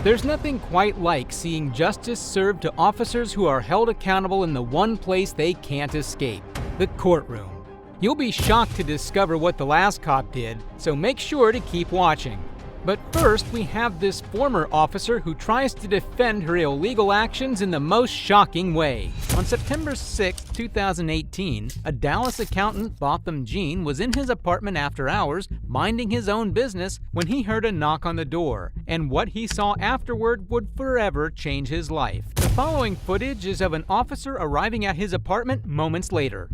There's nothing quite like seeing justice served to officers who are held accountable in the one place they can't escape, the courtroom. You'll be shocked to discover what the last cop did, so make sure to keep watching. But first, we have this former officer who tries to defend her illegal actions in the most shocking way. On September 6, 2018, a Dallas accountant, Botham Jean, was in his apartment after hours, minding his own business, when he heard a knock on the door, and what he saw afterward would forever change his life. The following footage is of an officer arriving at his apartment moments later.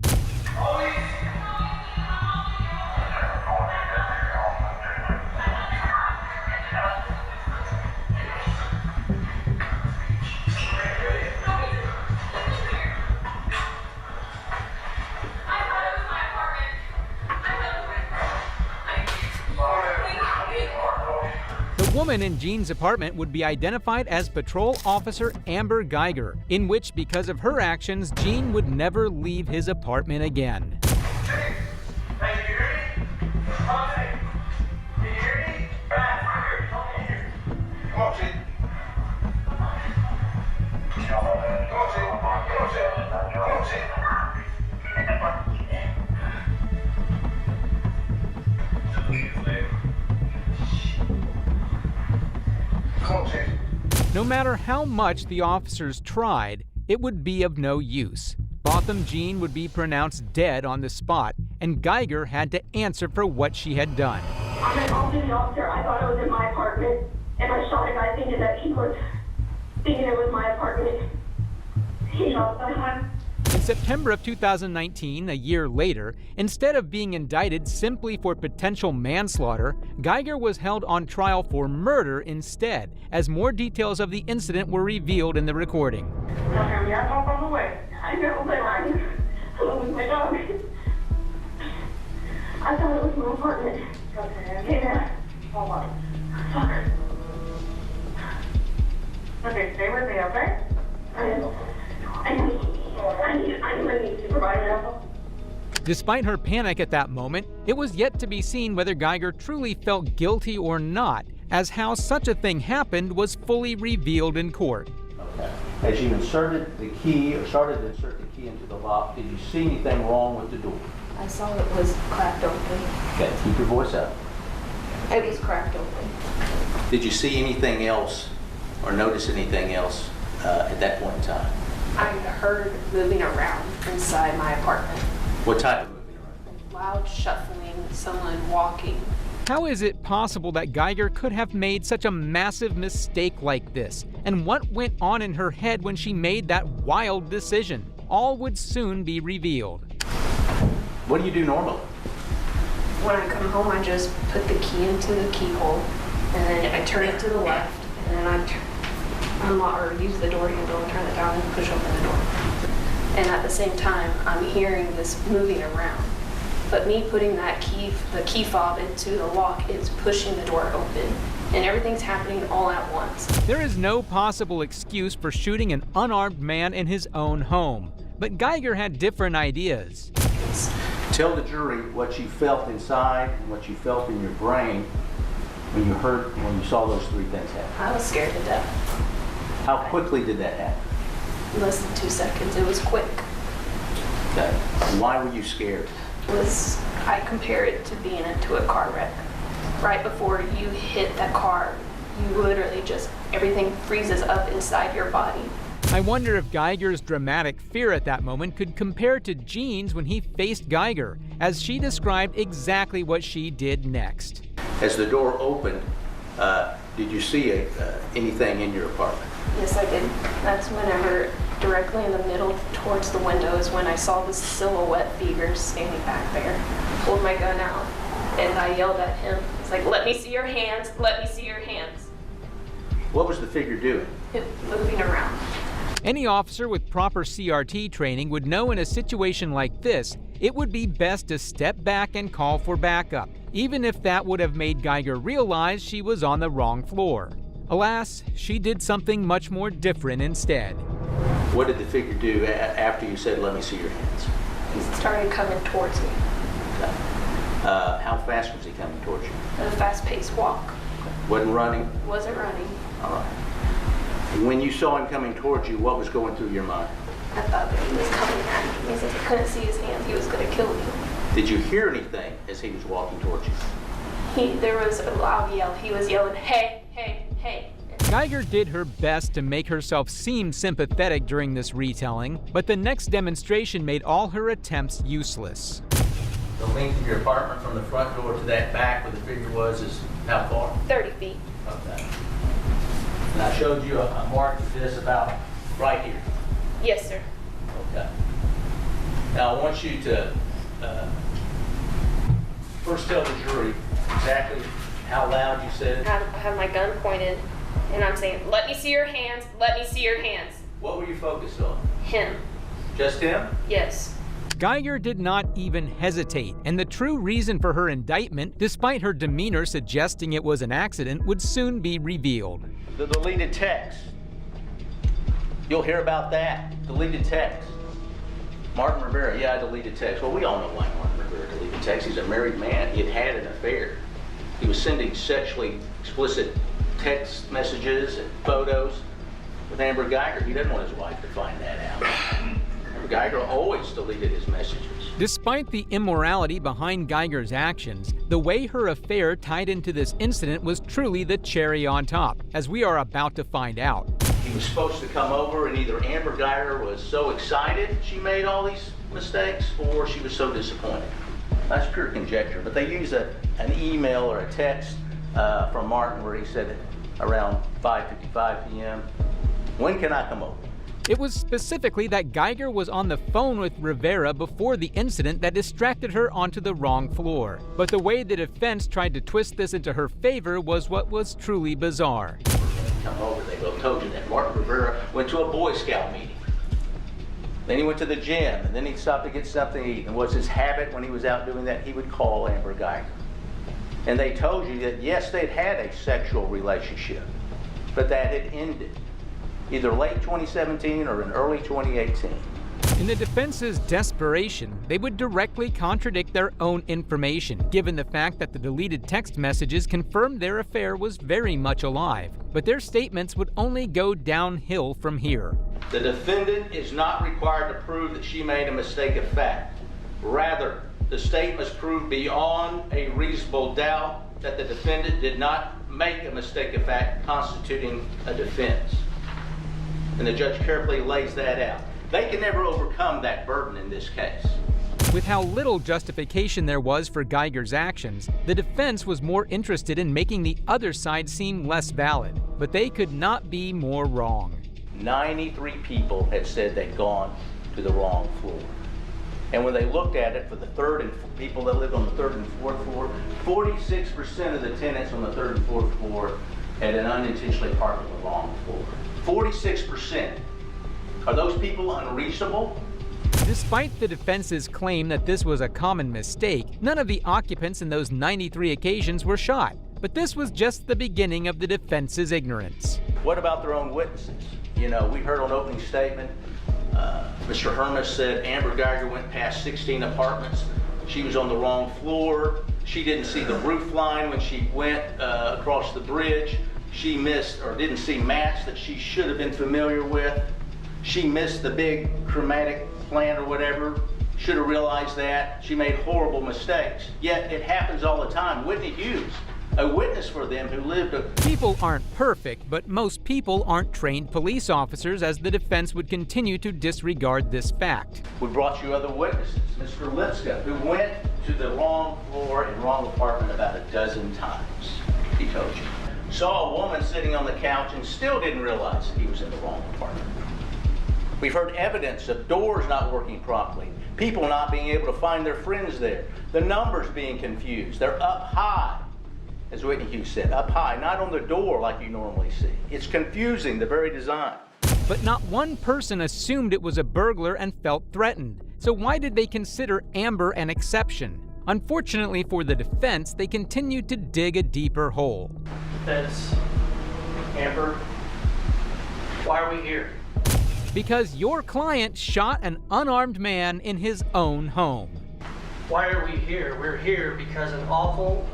The woman in Jean's apartment would be identified as Patrol Officer Amber Guer, in which, because of her actions, Jean would never leave his apartment again. No matter how much the officers tried, it would be of no use. Botham Jean would be pronounced dead on the spot, and Guer had to answer for what she had done. I'm an off-duty officer. I thought it was in my apartment, and I shot a guy thinking it was my apartment. He shot someone. In September of 2019, a year later, instead of being indicted simply for potential manslaughter, Guer was held on trial for murder instead, as more details of the incident were revealed in the recording. I talk on the way. I know, but I was my dog. I thought it was my apartment. Yeah. Hold on. Fuck. Okay, stay with me, okay? I need supervisor. Despite her panic at that moment, it was yet to be seen whether Guer truly felt guilty or not, as how such a thing happened was fully revealed in court. Okay. As you inserted the key, or started to insert the key into the lock, did you see anything wrong with the door? I saw it was cracked open. Okay, keep your voice up. It was cracked open. Did you see anything else, or notice anything else at that point in time? I heard moving around inside my apartment. What type of moving around? Loud shuffling, someone walking. How is it possible that Guer could have made such a massive mistake like this? And what went on in her head when she made that wild decision? All would soon be revealed. What do you do normally? When I come home, I just put the key into the keyhole, and then I turn it to the left, and then I unlock or use the door handle and turn it down and push open the door. And at the same time, I'm hearing this moving around. But me putting that key, the key fob into the lock, is pushing the door open. And everything's happening all at once. There is no possible excuse for shooting an unarmed man in his own home. But Guer had different ideas. Tell the jury what you felt inside and what you felt in your brain when you saw those three things happen. I was scared to death. How quickly did that happen? Less than 2 seconds. It was quick. Okay. Why were you scared? I compare it to being into a car wreck. Right before you hit that car, you literally just, everything freezes up inside your body. I wonder if Guer's dramatic fear at that moment could compare to Jean's when he faced Guer, as she described exactly what she did next. As the door opened, did you see anything in your apartment? Yes, I did. That's whenever, directly in the middle towards the window, is when I saw this silhouette figure standing back there. I pulled my gun out, and I yelled at him. It's like, let me see your hands, let me see your hands. What was the figure doing? It moving around. Any officer with proper CRT training would know in a situation like this, it would be best to step back and call for backup, even if that would have made Guer realize she was on the wrong floor. Alas, she did something much more different instead. What did the figure do after you said, let me see your hands? He started coming towards me. Okay. How fast was he coming towards you? A fast-paced walk. Okay. Wasn't running? Wasn't running. All right. When you saw him coming towards you, what was going through your mind? I thought that he was coming at me. If he couldn't see his hands, he was going to kill me. Did you hear anything as he was walking towards you? There was a loud yell. He was yelling, "Hey, hey, hey." Guer did her best to make herself seem sympathetic during this retelling, but the next demonstration made all her attempts useless. The length of your apartment from the front door to that back where the figure was is how far? 30 feet. Okay. And I showed you a mark of this about right here. Yes, sir. Okay. Now I want you to first tell the jury exactly how loud you said it. I have my gun pointed, and I'm saying, "Let me see your hands. Let me see your hands." What were you focused on? Him. Just him? Yes. Guer did not even hesitate, and the true reason for her indictment, despite her demeanor suggesting it was an accident, would soon be revealed. The deleted text. You'll hear about that. Deleted text. Martin Rivera, yeah, I deleted text. Well, we all know why Martin Rivera deleted text. He's a married man. He had an affair. He was sending sexually explicit text messages and photos with Amber Guer. He didn't want his wife to find that out. Guer always deleted his messages. Despite the immorality behind Guer's actions, the way her affair tied into this incident was truly the cherry on top, as we are about to find out. He was supposed to come over, and either Amber Guer was so excited she made all these mistakes, or she was so disappointed. That's pure conjecture, but they use an email or a text from Martin where he said around 5:55 p.m., "When can I come over?" It was specifically that Guer was on the phone with Rivera before the incident that distracted her onto the wrong floor. But the way the defense tried to twist this into her favor was what was truly bizarre. Come over, they both told you that. Martin Rivera went to a Boy Scout meeting. Then he went to the gym, and then he stopped to get something to eat. And what's his habit when he was out doing that? He would call Amber Guer. And they told you that, yes, they'd had a sexual relationship, but that had ended either late 2017 or in early 2018. In the defense's desperation, they would directly contradict their own information, given the fact that the deleted text messages confirmed their affair was very much alive. But their statements would only go downhill from here. The defendant is not required to prove that she made a mistake of fact. Rather, the state must prove beyond a reasonable doubt that the defendant did not make a mistake of fact constituting a defense. And the judge carefully lays that out. They can never overcome that burden in this case. With how little justification there was for Guer's actions, the defense was more interested in making the other side seem less valid. But they could not be more wrong. 93 people had said they'd gone to the wrong floor. And when they looked at it for the people that lived on the third and fourth floor, 46% of the tenants on the third and fourth floor had an unintentionally parked on the wrong floor. 46%. Are those people unreasonable? Despite the defense's claim that this was a common mistake, none of the occupants in those 93 occasions were shot. But this was just the beginning of the defense's ignorance. What about their own witnesses? You know, we heard on opening statement, Mr. Hermes said Amber Guer went past 16 apartments. She was on the wrong floor. She didn't see the roof line when she went across the bridge. She missed or didn't see mats that she should have been familiar with. She missed the big chromatic plant or whatever. Should have realized that. She made horrible mistakes. Yet it happens all the time. Whitney Hughes, a witness for them who lived a... People aren't perfect, but most people aren't trained police officers, as the defense would continue to disregard this fact. We brought you other witnesses. Mr. Lipska, who went to the wrong floor and wrong apartment about a dozen times, he told you. Saw a woman sitting on the couch and still didn't realize he was in the wrong apartment. We've heard evidence of doors not working properly, people not being able to find their friends there, the numbers being confused. They're up high, as Whitney Hughes said, up high, not on the door like you normally see. It's confusing, the very design. But not one person assumed it was a burglar and felt threatened. So why did they consider Amber an exception? Unfortunately for the defense, they continued to dig a deeper hole. That's Amber. Why are we here? Because your client shot an unarmed man in his own home. Why are we here? We're here because an awful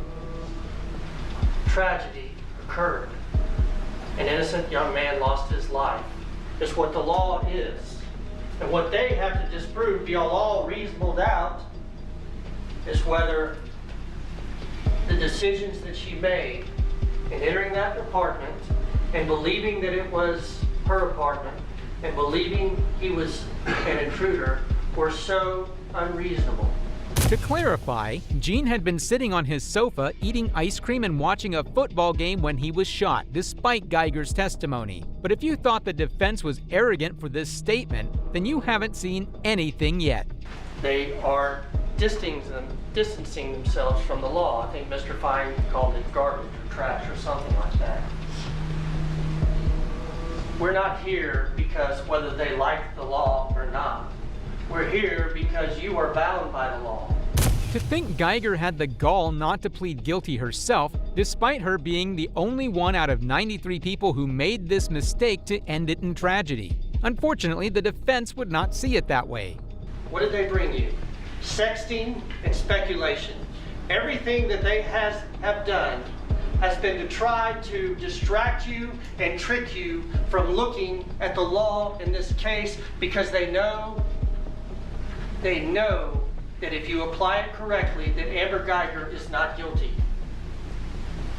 tragedy occurred. an innocent young man lost his life. It's what the law is. And what they have to disprove beyond all reasonable doubt is whether the decisions that she made in entering that apartment and believing that it was her apartment and believing he was an intruder were so unreasonable. To clarify, Gene had been sitting on his sofa eating ice cream and watching a football game when he was shot, despite Geiger's testimony. But if you thought the defense was arrogant for this statement, then you haven't seen anything yet. They are distancing themselves from the law. I think Mr. Fine called it garbage or trash or something like that. We're not here because whether they like the law or not. We're here because you are bound by the law. To think Geiger had the gall not to plead guilty herself, despite her being the only one out of 93 people who made this mistake to end it in tragedy. Unfortunately, the defense would not see it that way. What did they bring you? Sexting and speculation. Everything that they have done has been to try to distract you and trick you from looking at the law in this case, because they know that if you apply it correctly, that Amber Geiger is not guilty.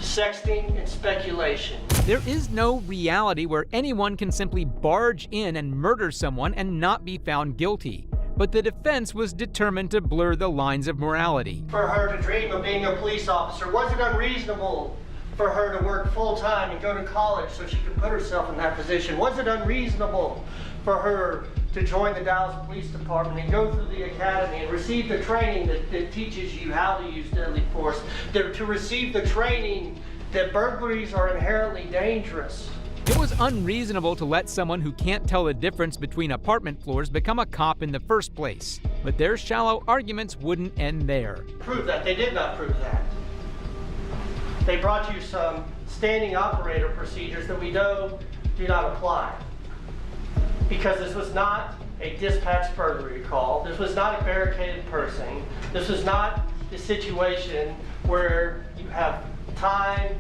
Sexting and speculation. There is no reality where anyone can simply barge in and murder someone and not be found guilty. But the defense was determined to blur the lines of morality. For her to dream of being a police officer, was it unreasonable for her to work full-time and go to college so she could put herself in that position? Was it unreasonable for her to join the Dallas Police Department and go through the academy and receive the training that teaches you how to use deadly force, to receive the training that burglaries are inherently dangerous? It was unreasonable to let someone who can't tell the difference between apartment floors become a cop in the first place. But their shallow arguments wouldn't end there. Prove that. They did not prove that. They brought you some standing operator procedures that we know do not apply. Because this was not a dispatch burglary call. This was not a barricaded person. This was not a situation where you have time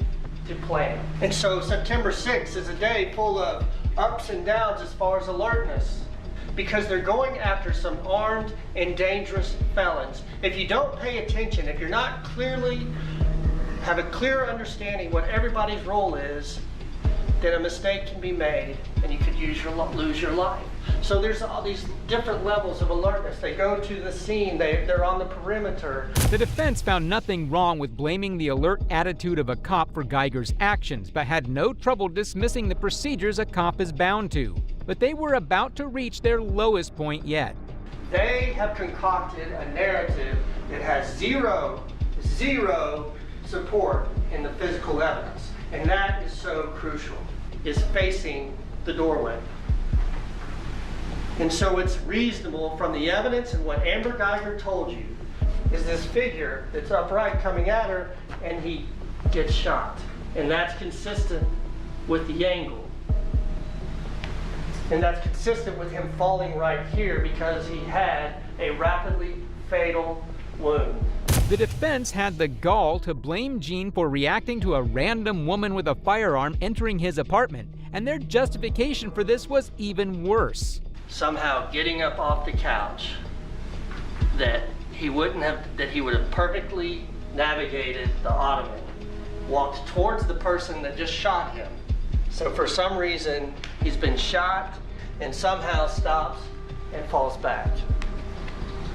to plan. And so September 6th is a day full of ups and downs as far as alertness, because they're going after some armed and dangerous felons. If you don't pay attention, if you're not have a clear understanding what everybody's role is, then a mistake can be made and you could lose your life. So there's all these different levels of alertness. They go to the scene, they're on the perimeter. The defense found nothing wrong with blaming the alert attitude of a cop for Geiger's actions, but had no trouble dismissing the procedures a cop is bound to. But they were about to reach their lowest point yet. They have concocted a narrative that has zero support in the physical evidence. And that is so crucial, is facing the doorway. And so it's reasonable from the evidence and what Amber Geiger told you is this figure that's upright coming at her and he gets shot. And that's consistent with the angle. And that's consistent with him falling right here because he had a rapidly fatal wound. The defense had the gall to blame Gene for reacting to a random woman with a firearm entering his apartment, and their justification for this was even worse. Somehow getting up off the couch, that he would have perfectly navigated the ottoman, walked towards the person that just shot him. So for some reason, he's been shot and somehow stops and falls back.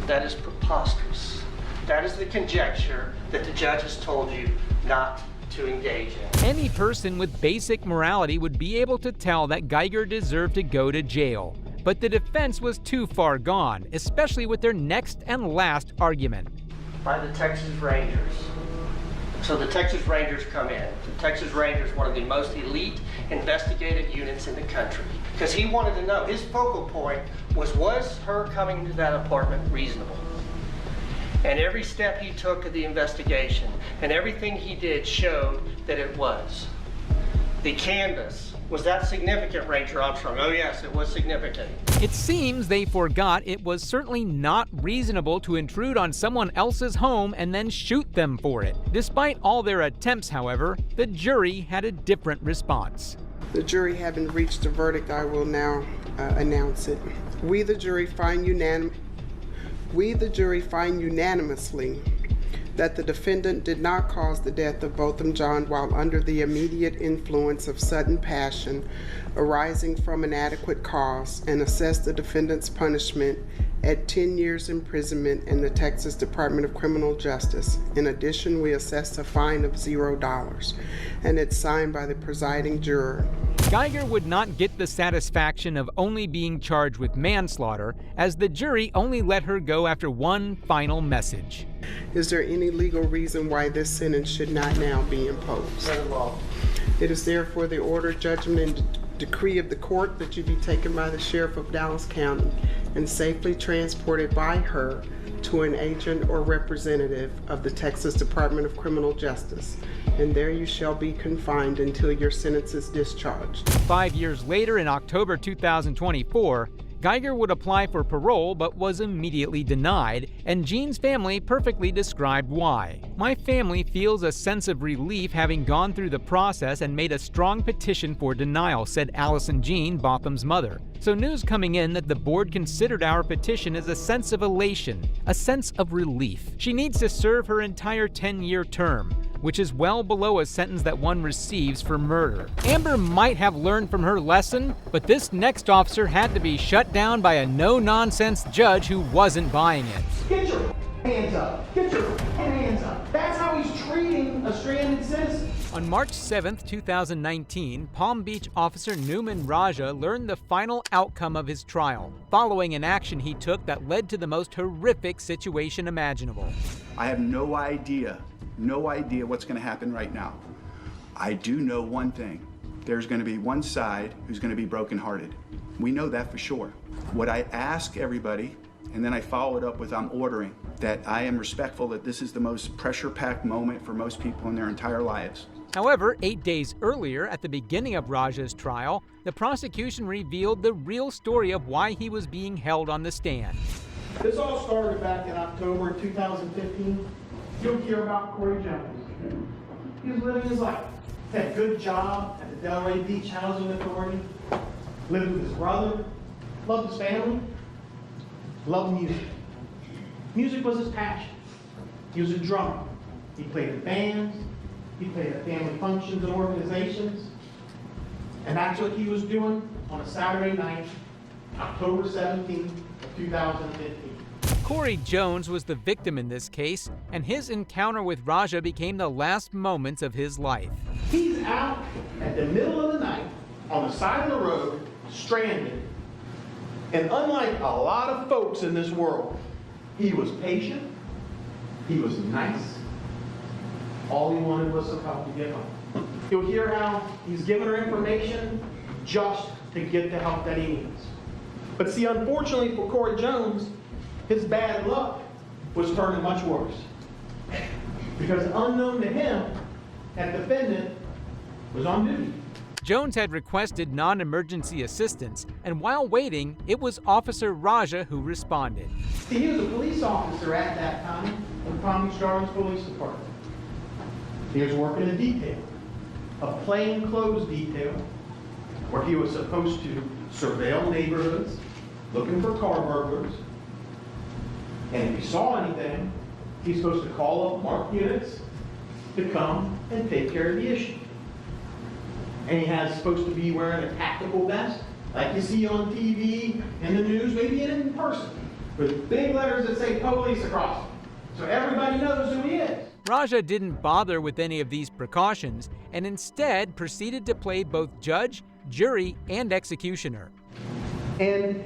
That is preposterous. That is the conjecture that the judge has told you not to engage in. Any person with basic morality would be able to tell that Geiger deserved to go to jail. But the defense was too far gone, especially with their next and last argument. By the Texas Rangers. So the Texas Rangers come in. The Texas Rangers, one of the most elite investigative units in the country. Because he wanted to know, his focal point was her coming to that apartment reasonable? And every step he took of the investigation and everything he did showed that it was. The canvas, was that significant, Ranger Armstrong? Oh yes, it was significant. It seems they forgot it was certainly not reasonable to intrude on someone else's home and then shoot them for it. Despite all their attempts, however, the jury had a different response. The jury having reached a verdict, I will now announce it. We, the jury, find unanimously that the defendant did not cause the death of Botham Jean while under the immediate influence of sudden passion arising from an adequate cause, and assess the defendant's punishment at 10 years imprisonment in the Texas Department of Criminal Justice. In addition, we assess a fine of $0, and it's signed by the presiding juror. Guer would not get the satisfaction of only being charged with manslaughter, as the jury only let her go after one final message. Is there any legal reason why this sentence should not now be imposed? None at all. It is therefore the order, judgment, and decree of the court that you be taken by the Sheriff of Dallas County and safely transported by her to an agent or representative of the Texas Department of Criminal Justice, and there you shall be confined until your sentence is discharged. 5 years later, in October 2024, Guer would apply for parole but was immediately denied, and Jean's family perfectly described why. "My family feels a sense of relief having gone through the process and made a strong petition for denial," said Allison Jean, Botham's mother. So news coming in that the board considered our petition is a sense of elation, a sense of relief. She needs to serve her entire 10-year term, which is well below a sentence that one receives for murder. Amber might have learned from her lesson, but this next officer had to be shut down by a no-nonsense judge who wasn't buying it. Get your hands up. Get your hands up. That's how he's treating a stranded citizen. On March 7, 2019, Palm Beach officer Newman Raja learned the final outcome of his trial, following an action he took that led to the most horrific situation imaginable. I have no idea what's going to happen right now. I do know one thing. There's going to be one side who's going to be brokenhearted. We know that for sure. What I ask everybody, and then I follow it up with I'm ordering, that I am respectful that this is the most pressure-packed moment for most people in their entire lives. However, 8 days earlier, at the beginning of Raja's trial, the prosecution revealed the real story of why he was being held on the stand. This all started back in October 2015. You'll hear about Corey Jones. He was living his life. Had a good job at the Delray Beach Housing Authority. Lived with his brother. Loved his family. Loved music. Music was his passion. He was a drummer. He played in bands. He played at family functions and organizations. And that's what he was doing on a Saturday night, October 17th of 2015. Corey Jones was the victim in this case, and his encounter with Raja became the last moments of his life. He's out at the middle of the night on the side of the road, stranded. And unlike a lot of folks in this world, he was patient, he was nice. All he wanted was some help to get home. You'll hear how he's giving her information just to get the help that he needs. But see, unfortunately for Corey Jones, his bad luck was turning much worse. Because unknown to him, that defendant was on duty. Jones had requested non-emergency assistance, and while waiting, it was Officer Raja who responded. See, he was a police officer at that time in Palm Beach Gardens Police Department. He was working a detail, a plainclothes detail, where he was supposed to surveil neighborhoods, looking for car burglars, and if he saw anything, he's supposed to call up marked units to come and take care of the issue. And he has supposed to be wearing a tactical vest, like you see on TV, in the news, maybe in person, with big letters that say police across it, so everybody knows who he is. Raja didn't bother with any of these precautions, and instead proceeded to play both judge, jury, and executioner. And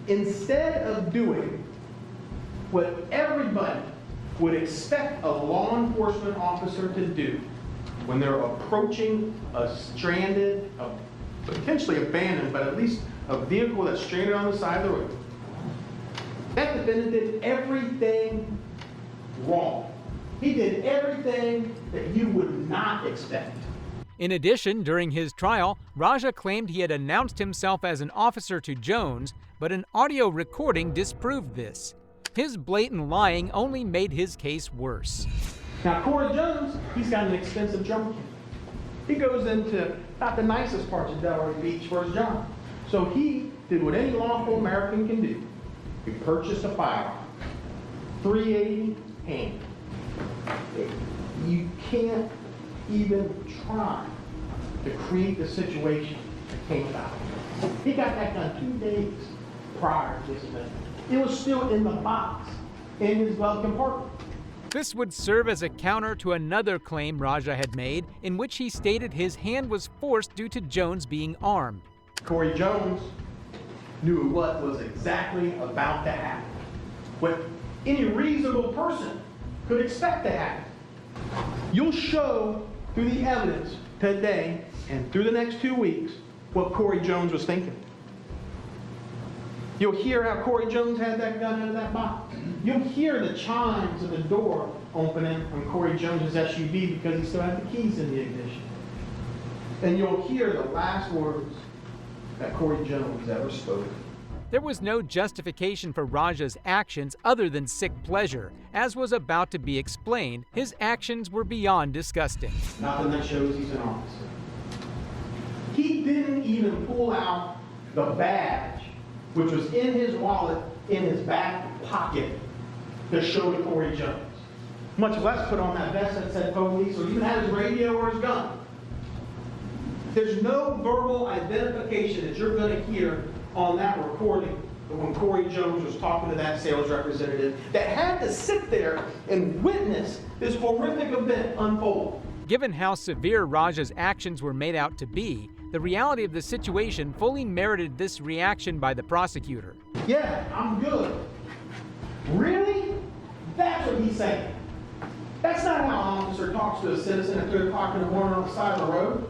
instead of doing what everybody would expect a law enforcement officer to do when they're approaching a stranded, potentially abandoned, but at least a vehicle that's stranded on the side of the road, that defendant did everything wrong. He did everything that you would not expect. In addition, during his trial, Raja claimed he had announced himself as an officer to Jones, but an audio recording disproved this. His blatant lying only made his case worse. Now, Corey Jones, he's got an expensive drum kit. He goes into not the nicest parts of Delaware Beach for his job. So he did what any lawful American can do. He purchased a firearm, .380 hand. You can't even try to create the situation that came about. He got that done 2 days prior to this event. It was still in the box in his glove compartment. This would serve as a counter to another claim Raja had made, in which he stated his hand was forced due to Jones being armed. Corey Jones knew what was exactly about to happen, what any reasonable person could expect to happen. You'll show through the evidence today and through the next 2 weeks what Corey Jones was thinking. You'll hear how Corey Jones had that gun out of that box. You'll hear the chimes of the door opening on Corey Jones' SUV because he still had the keys in the ignition. And you'll hear the last words that Corey Jones ever spoke. There was no justification for Raja's actions other than sick pleasure. As was about to be explained, his actions were beyond disgusting. Nothing that shows he's an officer. He didn't even pull out the badge, which was in his wallet, in his back pocket, to show to Corey Jones. Much less put on that vest that said police, or even had his radio or his gun. There's no verbal identification that you're going to hear on that recording when Corey Jones was talking to that sales representative that had to sit there and witness this horrific event unfold. Given how severe Raja's actions were made out to be, the reality of the situation fully merited this reaction by the prosecutor. Yeah, I'm good. Really? That's what he's saying. That's not how an officer talks to a citizen at 3 o'clock in the morning on the side of the road.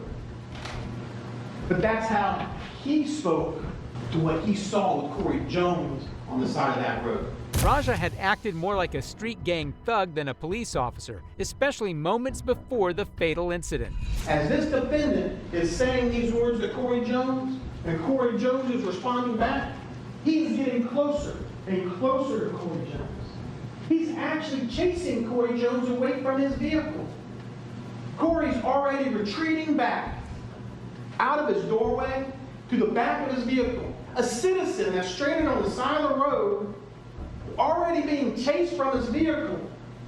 But that's how he spoke to what he saw with Corey Jones on the side of that road. Raja had acted more like a street gang thug than a police officer, especially moments before the fatal incident. As this defendant is saying these words to Corey Jones, and Corey Jones is responding back, he's getting closer and closer to Corey Jones. He's actually chasing Corey Jones away from his vehicle. Corey's already retreating back out of his doorway to the back of his vehicle. A citizen that's stranded on the side of the road, already being chased from his vehicle.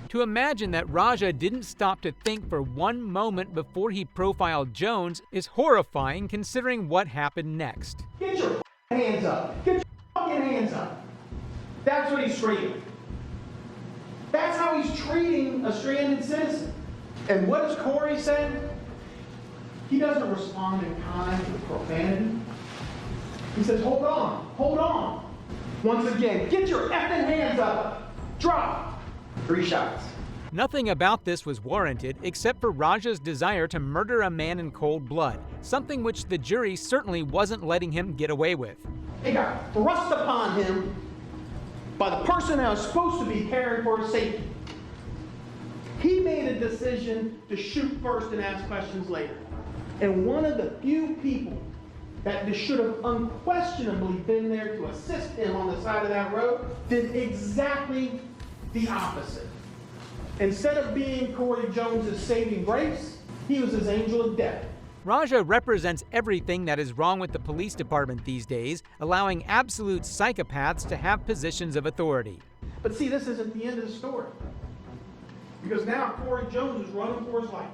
To imagine that Raja didn't stop to think for one moment before he profiled Jones is horrifying considering what happened next. Get your hands up. Get your hands up. That's what he's screaming. That's how he's treating a stranded citizen. And what does Corey say? He doesn't respond in kind with profanity. He says, hold on, hold on. Once again, get your effing hands up. Drop. 3 shots. Nothing about this was warranted except for Raja's desire to murder a man in cold blood, something which the jury certainly wasn't letting him get away with. It got thrust upon him by the person that was supposed to be caring for his safety. He made a decision to shoot first and ask questions later. And one of the few people that should have unquestionably been there to assist him on the side of that road did exactly the opposite. Instead of being Corey Jones' saving grace, he was his angel of death. Raja represents everything that is wrong with the police department these days, allowing absolute psychopaths to have positions of authority. But see, this isn't the end of the story. Because now Corey Jones is running for his life.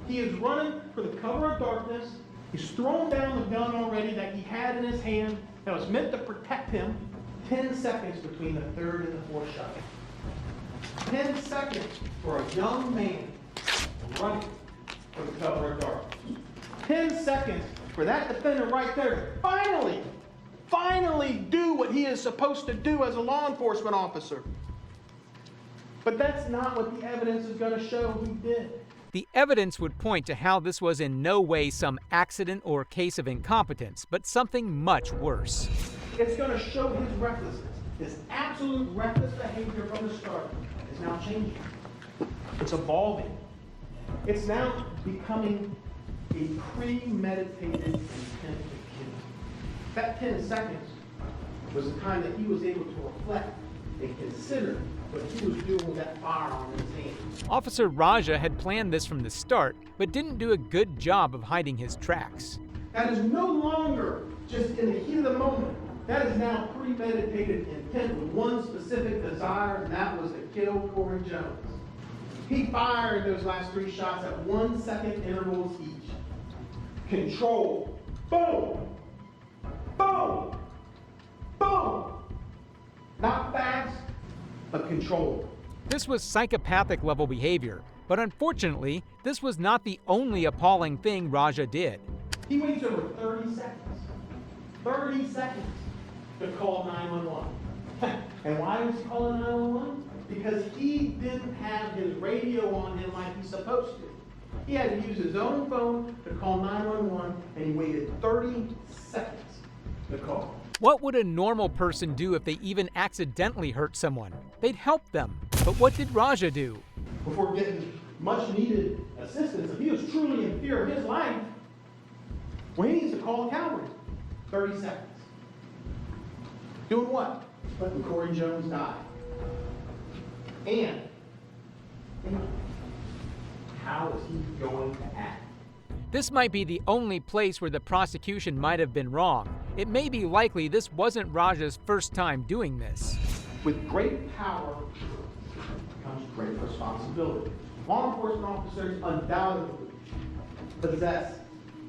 He is running for the cover of darkness. He's thrown down the gun already that he had in his hand that was meant to protect him. 10 seconds between the third and the fourth shot. 10 seconds for a young man running for the cover of darkness. 10 seconds for that defendant right there to finally do what he is supposed to do as a law enforcement officer. But that's not what the evidence is going to show he did. The evidence would point to how this was in no way some accident or case of incompetence, but something much worse. It's going to show his recklessness. His absolute reckless behavior from the start is now changing. It's evolving. It's now becoming a premeditated intent to kill. That 10 seconds was the time that he was able to reflect and consider what he was doing with that firearm in his hand. Officer Raja had planned this from the start, but didn't do a good job of hiding his tracks. That is no longer just in the heat of the moment. That is now premeditated intent with one specific desire, and that was to kill Corey Jones. He fired those last 3 shots at 1 second intervals each. Control. Boom! Boom! Boom! Not fast, but controlled. This was psychopathic level behavior, but unfortunately, this was not the only appalling thing Raja did. He waits over 30 seconds. 30 seconds to call 911. And why was he calling 911? Because he didn't have his radio on him like he's supposed to. He had to use his own phone to call 911, and he waited 30 seconds to call. What would a normal person do if they even accidentally hurt someone? They'd help them. But what did Raja do? Before getting much needed assistance, if he was truly in fear of his life, well, he needs to call a cavalry. 30 seconds. Doing what? Letting Corey Jones die. And how is he going to act? This might be the only place where the prosecution might have been wrong. It may be likely this wasn't Raja's first time doing this. With great power comes great responsibility. Law enforcement officers undoubtedly possess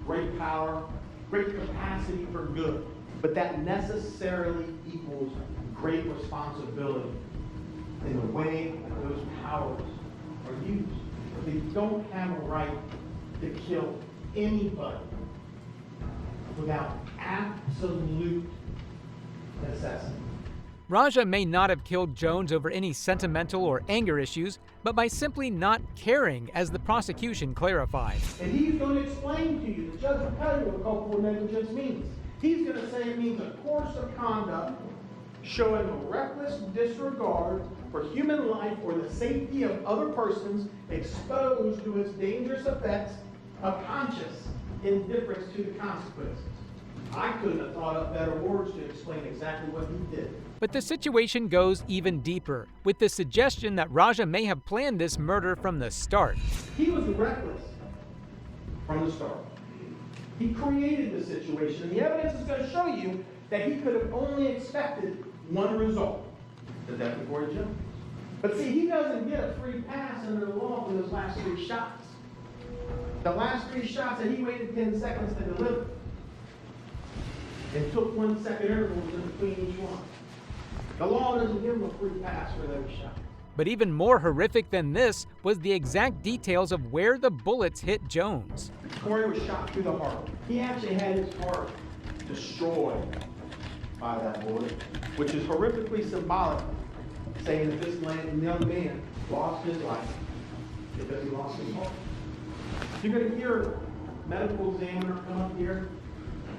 great power, great capacity for good, but that necessarily equals great responsibility in the way that those powers are used. They don't have a right to kill anybody without absolute necessity. Raja may not have killed Jones over any sentimental or anger issues, but by simply not caring, as the prosecution clarified. And he's going to explain to you, the judge will tell you what culpable negligence means. He's going to say it means a course of conduct showing a reckless disregard for human life or the safety of other persons exposed to its dangerous effects of conscious indifference to the consequences. I couldn't have thought up better words to explain exactly what he did. But the situation goes even deeper, with the suggestion that Raja may have planned this murder from the start. He was reckless from the start. He created the situation, and the evidence is going to show you that he could have only expected one result, the death of Corey Jones. But see, he doesn't get a free pass under the law for those last 3 shots. The last 3 shots that he waited 10 seconds to deliver, and took 1 second intervals in between each one. The law doesn't give him a free pass for those shots. But even more horrific than this was the exact details of where the bullets hit Jones. Corey was shot through the heart. He actually had his heart destroyed by that bullet, which is horrifically symbolic, saying that this young man lost his life because he lost his heart. You're going to hear a medical examiner come up here,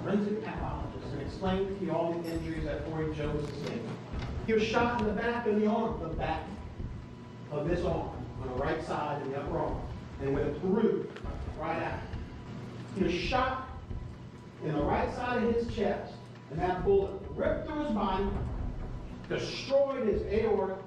forensic pathologist, and explain to you all the injuries that Corey Jones sustained. He was shot in the back of the arm, the back of this arm, on the right side and the upper arm, and went through right after. He was shot in the right side of his chest, and that bullet ripped through his body, destroyed his aorta,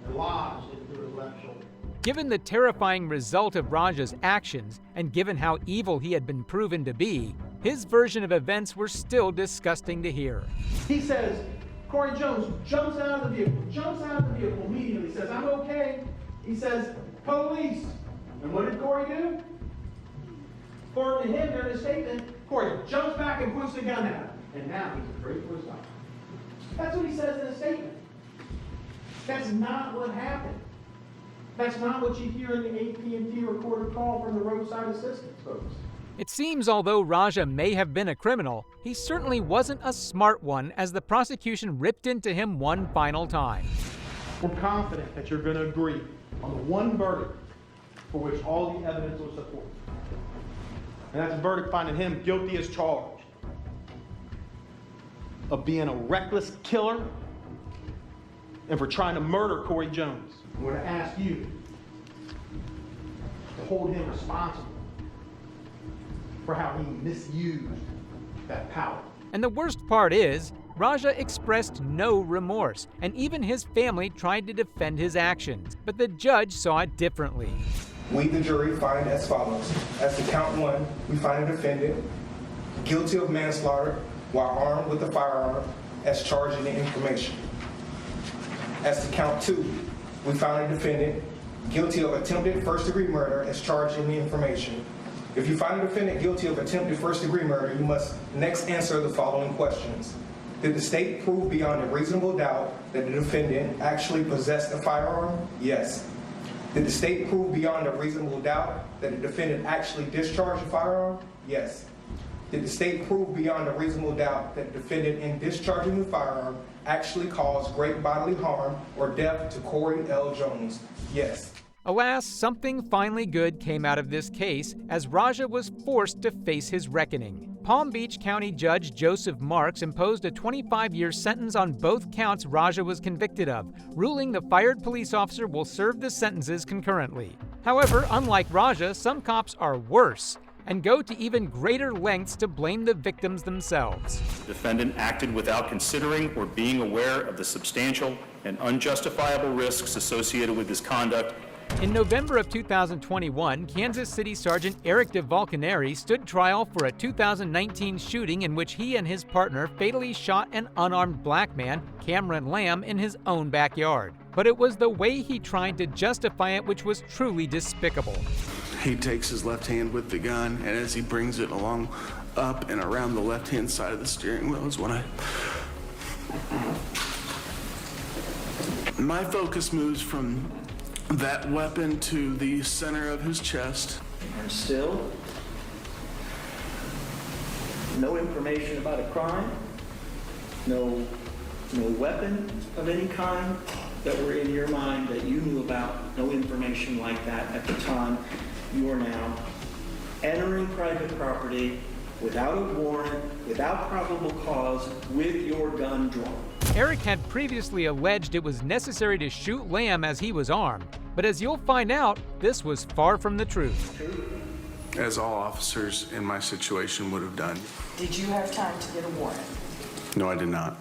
and lodged into his left shoulder. Given the terrifying result of Raja's actions, and given how evil he had been proven to be, his version of events were still disgusting to hear. He says, Corey Jones jumps out of the vehicle immediately, says, I'm okay. He says, police. And what did Corey do? According to him during his statement, Corey jumps back and puts the gun at him. And now he's afraid for his life. That's what he says in his statement. That's not what happened. That's not what you hear in the AT&T recorded call from the roadside assistance folks. It seems although Raja may have been a criminal, he certainly wasn't a smart one, as the prosecution ripped into him one final time. We're confident that you're going to agree on the one verdict for which all the evidence will support. And that's a verdict finding him guilty as charged of being a reckless killer and for trying to murder Corey Jones. I'm going to ask you to hold him responsible for how he misused that power. And the worst part is, Raja expressed no remorse, and even his family tried to defend his actions. But the judge saw it differently. We, the jury, find as follows. As to count one, we find a defendant guilty of manslaughter while armed with a firearm as charged in the information. As to count two, we found a defendant guilty of attempted first-degree murder as charged in the information. If you find a defendant guilty of attempted first-degree murder, you must next answer the following questions. Did the state prove beyond a reasonable doubt that the defendant actually possessed a firearm? Yes. Did the state prove beyond a reasonable doubt that the defendant actually discharged a firearm? Yes. Did the state prove beyond a reasonable doubt that the defendant, in discharging the firearm, actually caused great bodily harm or death to Corey L. Jones? Yes. Alas, something finally good came out of this case as Raja was forced to face his reckoning. Palm Beach County Judge Joseph Marks imposed a 25-year sentence on both counts Raja was convicted of, ruling the fired police officer will serve the sentences concurrently. However, unlike Raja, some cops are worse and go to even greater lengths to blame the victims themselves. The defendant acted without considering or being aware of the substantial and unjustifiable risks associated with his conduct. In November of 2021, Kansas City Sergeant Eric DeValcaneri stood trial for a 2019 shooting in which he and his partner fatally shot an unarmed black man, Cameron Lamb, in his own backyard. But it was the way he tried to justify it which was truly despicable. He takes his left hand with the gun, and as he brings it along up and around the left-hand side of the steering wheel is when my focus moves from that weapon to the center of his chest. And still, no information about a crime, no weapon of any kind that were in your mind that you knew about, no information like that at the time. You are now entering private property without a warrant, without probable cause, with your gun drawn. Eric had previously alleged it was necessary to shoot Lamb as he was armed, but as you'll find out, this was far from the truth. As all officers in my situation would have done. Did you have time to get a warrant? No, I did not.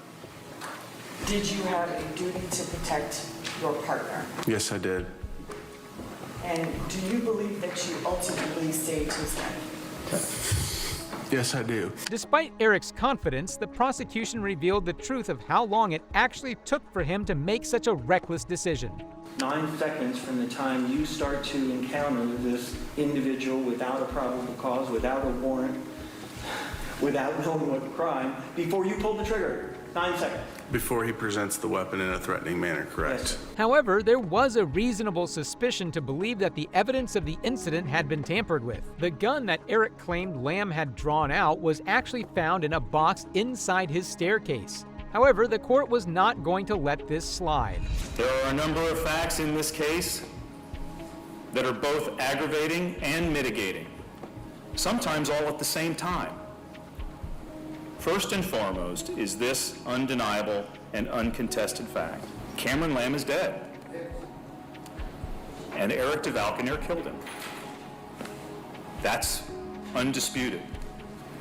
Did you have a duty to protect your partner? Yes, I did. And do you believe that you ultimately saved his life? Yes, I do. Despite Eric's confidence, the prosecution revealed the truth of how long it actually took for him to make such a reckless decision. 9 seconds from the time you start to encounter this individual without a probable cause, without a warrant, without knowing what crime, before you pull the trigger. 9 seconds. Before he presents the weapon in a threatening manner, correct? Yes. However, there was a reasonable suspicion to believe that the evidence of the incident had been tampered with. The gun that Eric claimed Lamb had drawn out was actually found in a box inside his staircase. However, the court was not going to let this slide. There are a number of facts in this case that are both aggravating and mitigating, sometimes all at the same time. First and foremost is this undeniable and uncontested fact. Cameron Lamb is dead, and Eric DeValcaneri killed him. That's undisputed.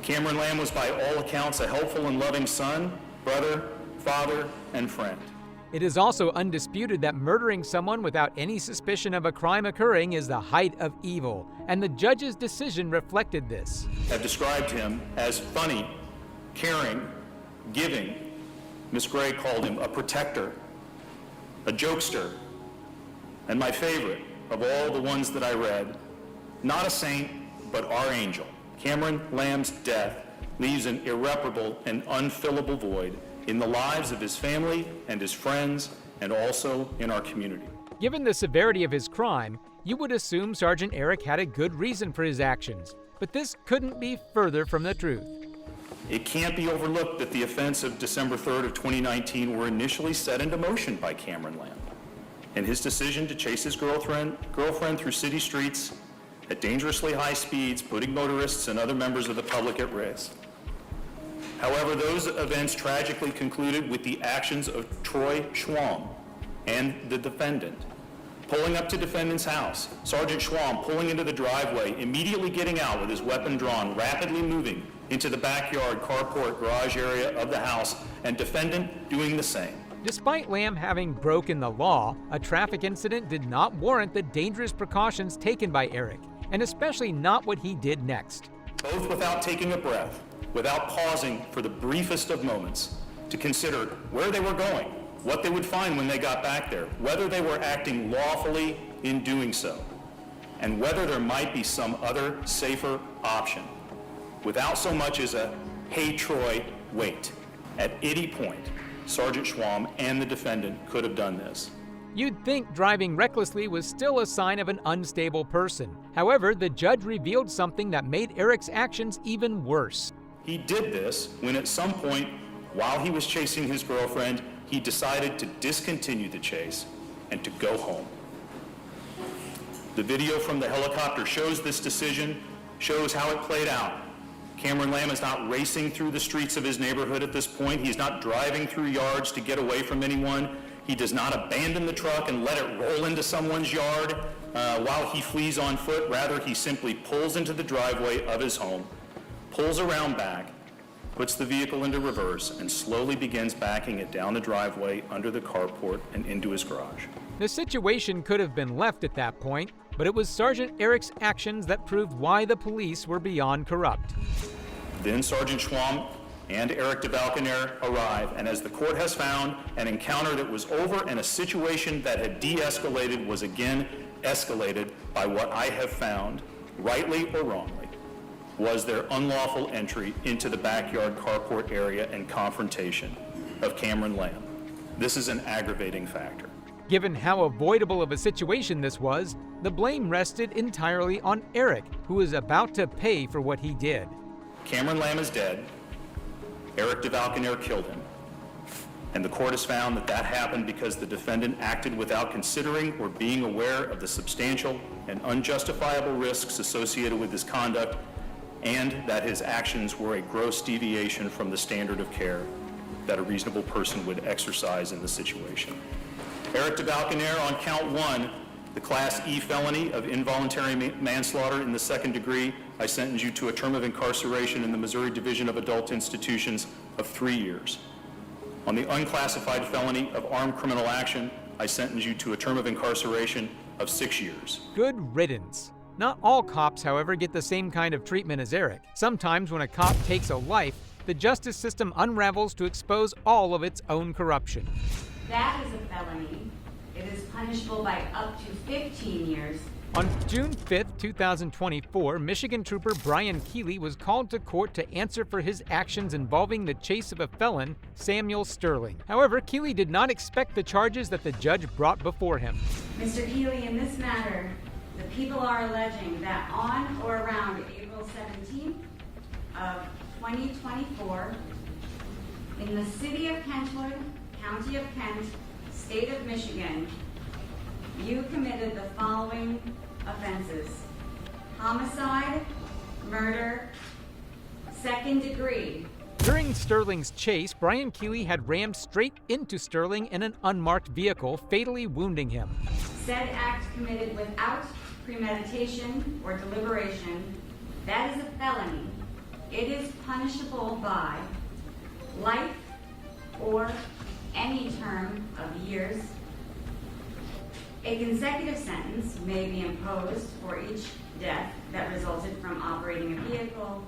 Cameron Lamb was by all accounts a helpful and loving son, brother, father, and friend. It is also undisputed that murdering someone without any suspicion of a crime occurring is the height of evil, and the judge's decision reflected this. I've described him as funny, caring, giving. Miss Gray called him a protector, a jokester, and my favorite of all the ones that I read, not a saint, but our angel. Cameron Lamb's death leaves an irreparable and unfillable void in the lives of his family and his friends, and also in our community. Given the severity of his crime, you would assume Sergeant Eric had a good reason for his actions, but this couldn't be further from the truth. It can't be overlooked that the events of December 3rd of 2019 were initially set into motion by Cameron Lamb, and his decision to chase his girlfriend through city streets at dangerously high speeds, putting motorists and other members of the public at risk. However, those events tragically concluded with the actions of Troy Schwam and the defendant. Pulling up to defendant's house, Sergeant Schwam pulling into the driveway, immediately getting out with his weapon drawn, rapidly moving into the backyard, carport, garage area of the house, and defendant doing the same. Despite Lamb having broken the law, a traffic incident did not warrant the dangerous precautions taken by Eric, and especially not what he did next. Both without taking a breath, without pausing for the briefest of moments to consider where they were going, what they would find when they got back there, whether they were acting lawfully in doing so, and whether there might be some other safer option, without so much as a, "Hey Troy, wait." At any point, Sergeant Schwam and the defendant could have done this. You'd think driving recklessly was still a sign of an unstable person. However, the judge revealed something that made Eric's actions even worse. He did this when at some point, while he was chasing his girlfriend, he decided to discontinue the chase and to go home. The video from the helicopter shows this decision, shows how it played out. Cameron Lamb is not racing through the streets of his neighborhood at this point. He's not driving through yards to get away from anyone. He does not abandon the truck and let it roll into someone's yard while he flees on foot. Rather, he simply pulls into the driveway of his home, pulls around back, puts the vehicle into reverse, and slowly begins backing it down the driveway, under the carport, and into his garage. The situation could have been left at that point, but it was Sergeant Eric's actions that proved why the police were beyond corrupt. Then Sergeant Schwam and Eric DeValconaire arrive, and as the court has found, an encounter that was over and a situation that had de-escalated was again escalated by what I have found, rightly or wrongly, was their unlawful entry into the backyard carport area and confrontation of Cameron Lamb. This is an aggravating factor. Given how avoidable of a situation this was, the blame rested entirely on Eric, who was about to pay for what he did. Cameron Lamb is dead. Eric DeValconaire killed him. And the court has found that that happened because the defendant acted without considering or being aware of the substantial and unjustifiable risks associated with his conduct, and that his actions were a gross deviation from the standard of care that a reasonable person would exercise in the situation. Eric DeValconaire, on count 1, the Class E felony of involuntary manslaughter in the second degree, I sentence you to a term of incarceration in the Missouri Division of Adult Institutions of 3 years. On the unclassified felony of armed criminal action, I sentence you to a term of incarceration of 6 years. Good riddance. Not all cops, however, get the same kind of treatment as Eric. Sometimes when a cop takes a life, the justice system unravels to expose all of its own corruption. That is a felony. It is punishable by up to 15 years. On June 5, 2024, Michigan trooper Brian Keeley was called to court to answer for his actions involving the chase of a felon, Samuel Sterling. However, Keeley did not expect the charges that the judge brought before him. Mr. Keeley, in this matter, the people are alleging that on or around April 17th of 2024, in the city of Kentwood, county of Kent, state of Michigan, you committed the following offenses: homicide, murder, second degree. During Sterling's chase, Brian Keeley had rammed straight into Sterling in an unmarked vehicle, fatally wounding him. Said act committed without premeditation or deliberation, that is a felony. It is punishable by life or any term of years. A consecutive sentence may be imposed for each death that resulted from operating a vehicle,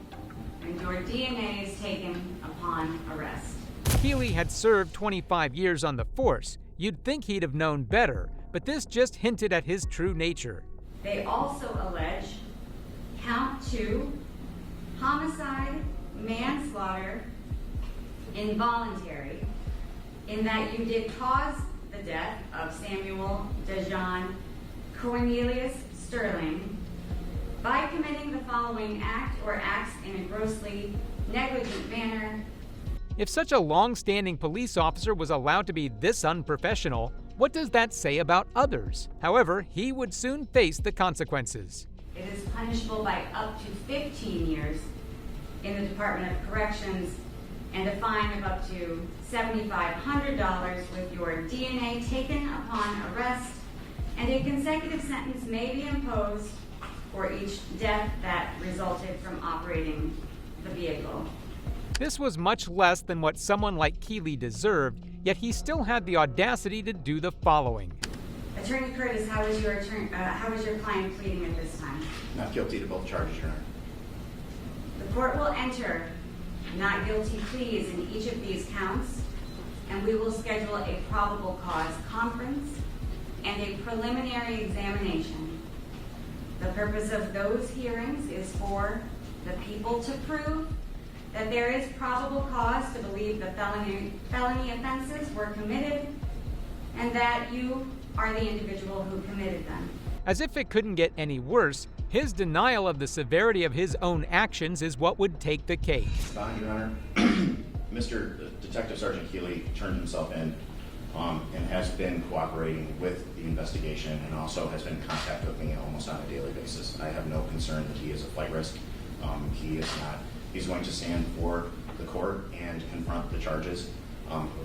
and your DNA is taken upon arrest. Keeley had served 25 years on the force. You'd think he'd have known better, but this just hinted at his true nature. They also allege count 2, homicide, manslaughter, involuntary, in that you did cause the death of Samuel DeJohn Cornelius Sterling by committing the following act or acts in a grossly negligent manner. If such a long-standing police officer was allowed to be this unprofessional, what does that say about others? However, he would soon face the consequences. It is punishable by up to 15 years in the Department of Corrections and a fine of up to $7,500 with your DNA taken upon arrest, and a consecutive sentence may be imposed for each death that resulted from operating the vehicle. This was much less than what someone like Keeley deserved, yet he still had the audacity to do the following. Attorney Curtis, how is your client pleading at this time? Not guilty to both charges, Your Honor. The court will enter not guilty pleas in each of these counts, and we will schedule a probable cause conference and a preliminary examination. The purpose of those hearings is for the people to prove that there is probable cause to believe the felony offenses were committed and that you are the individual who committed them. As if it couldn't get any worse, his denial of the severity of his own actions is what would take the cake. Your Honor, Mr. Detective Sergeant Keeley turned himself in and has been cooperating with the investigation and also has been in contact with me almost on a daily basis. I have no concern that he is a flight risk. He is not. He's going to stand for the court and confront the charges.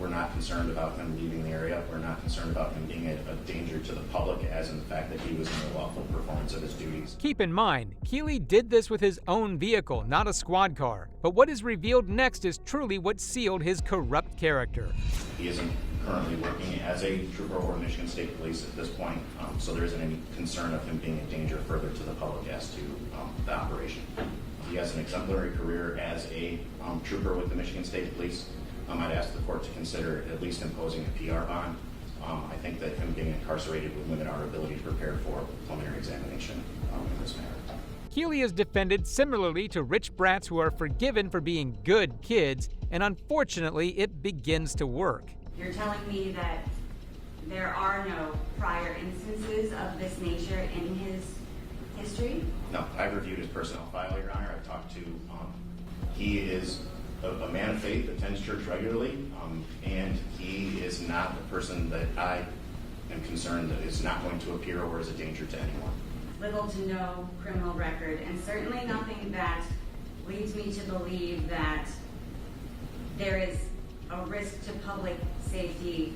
We're not concerned about him leaving the area. We're not concerned about him being a danger to the public, as in the fact that he was in the lawful performance of his duties. Keep in mind, Keeley did this with his own vehicle, not a squad car. But what is revealed next is truly what sealed his corrupt character. He isn't currently working as a trooper or Michigan State Police at this point, so there isn't any concern of him being a danger further to the public as to the operation. He has an exemplary career as a trooper with the Michigan State Police. I'd ask the court to consider at least imposing a PR bond. I think that him being incarcerated would limit our ability to prepare for preliminary examination in this matter. Keeley is defended similarly to rich brats who are forgiven for being good kids, and unfortunately, it begins to work. You're telling me that there are no prior instances of this nature in his history? No, I've reviewed his personnel file, Your Honor. I've talked to, he is a man of faith, attends church regularly, and he is not the person that I am concerned that is not going to appear or is a danger to anyone. Little to no criminal record, and certainly nothing that leads me to believe that there is a risk to public safety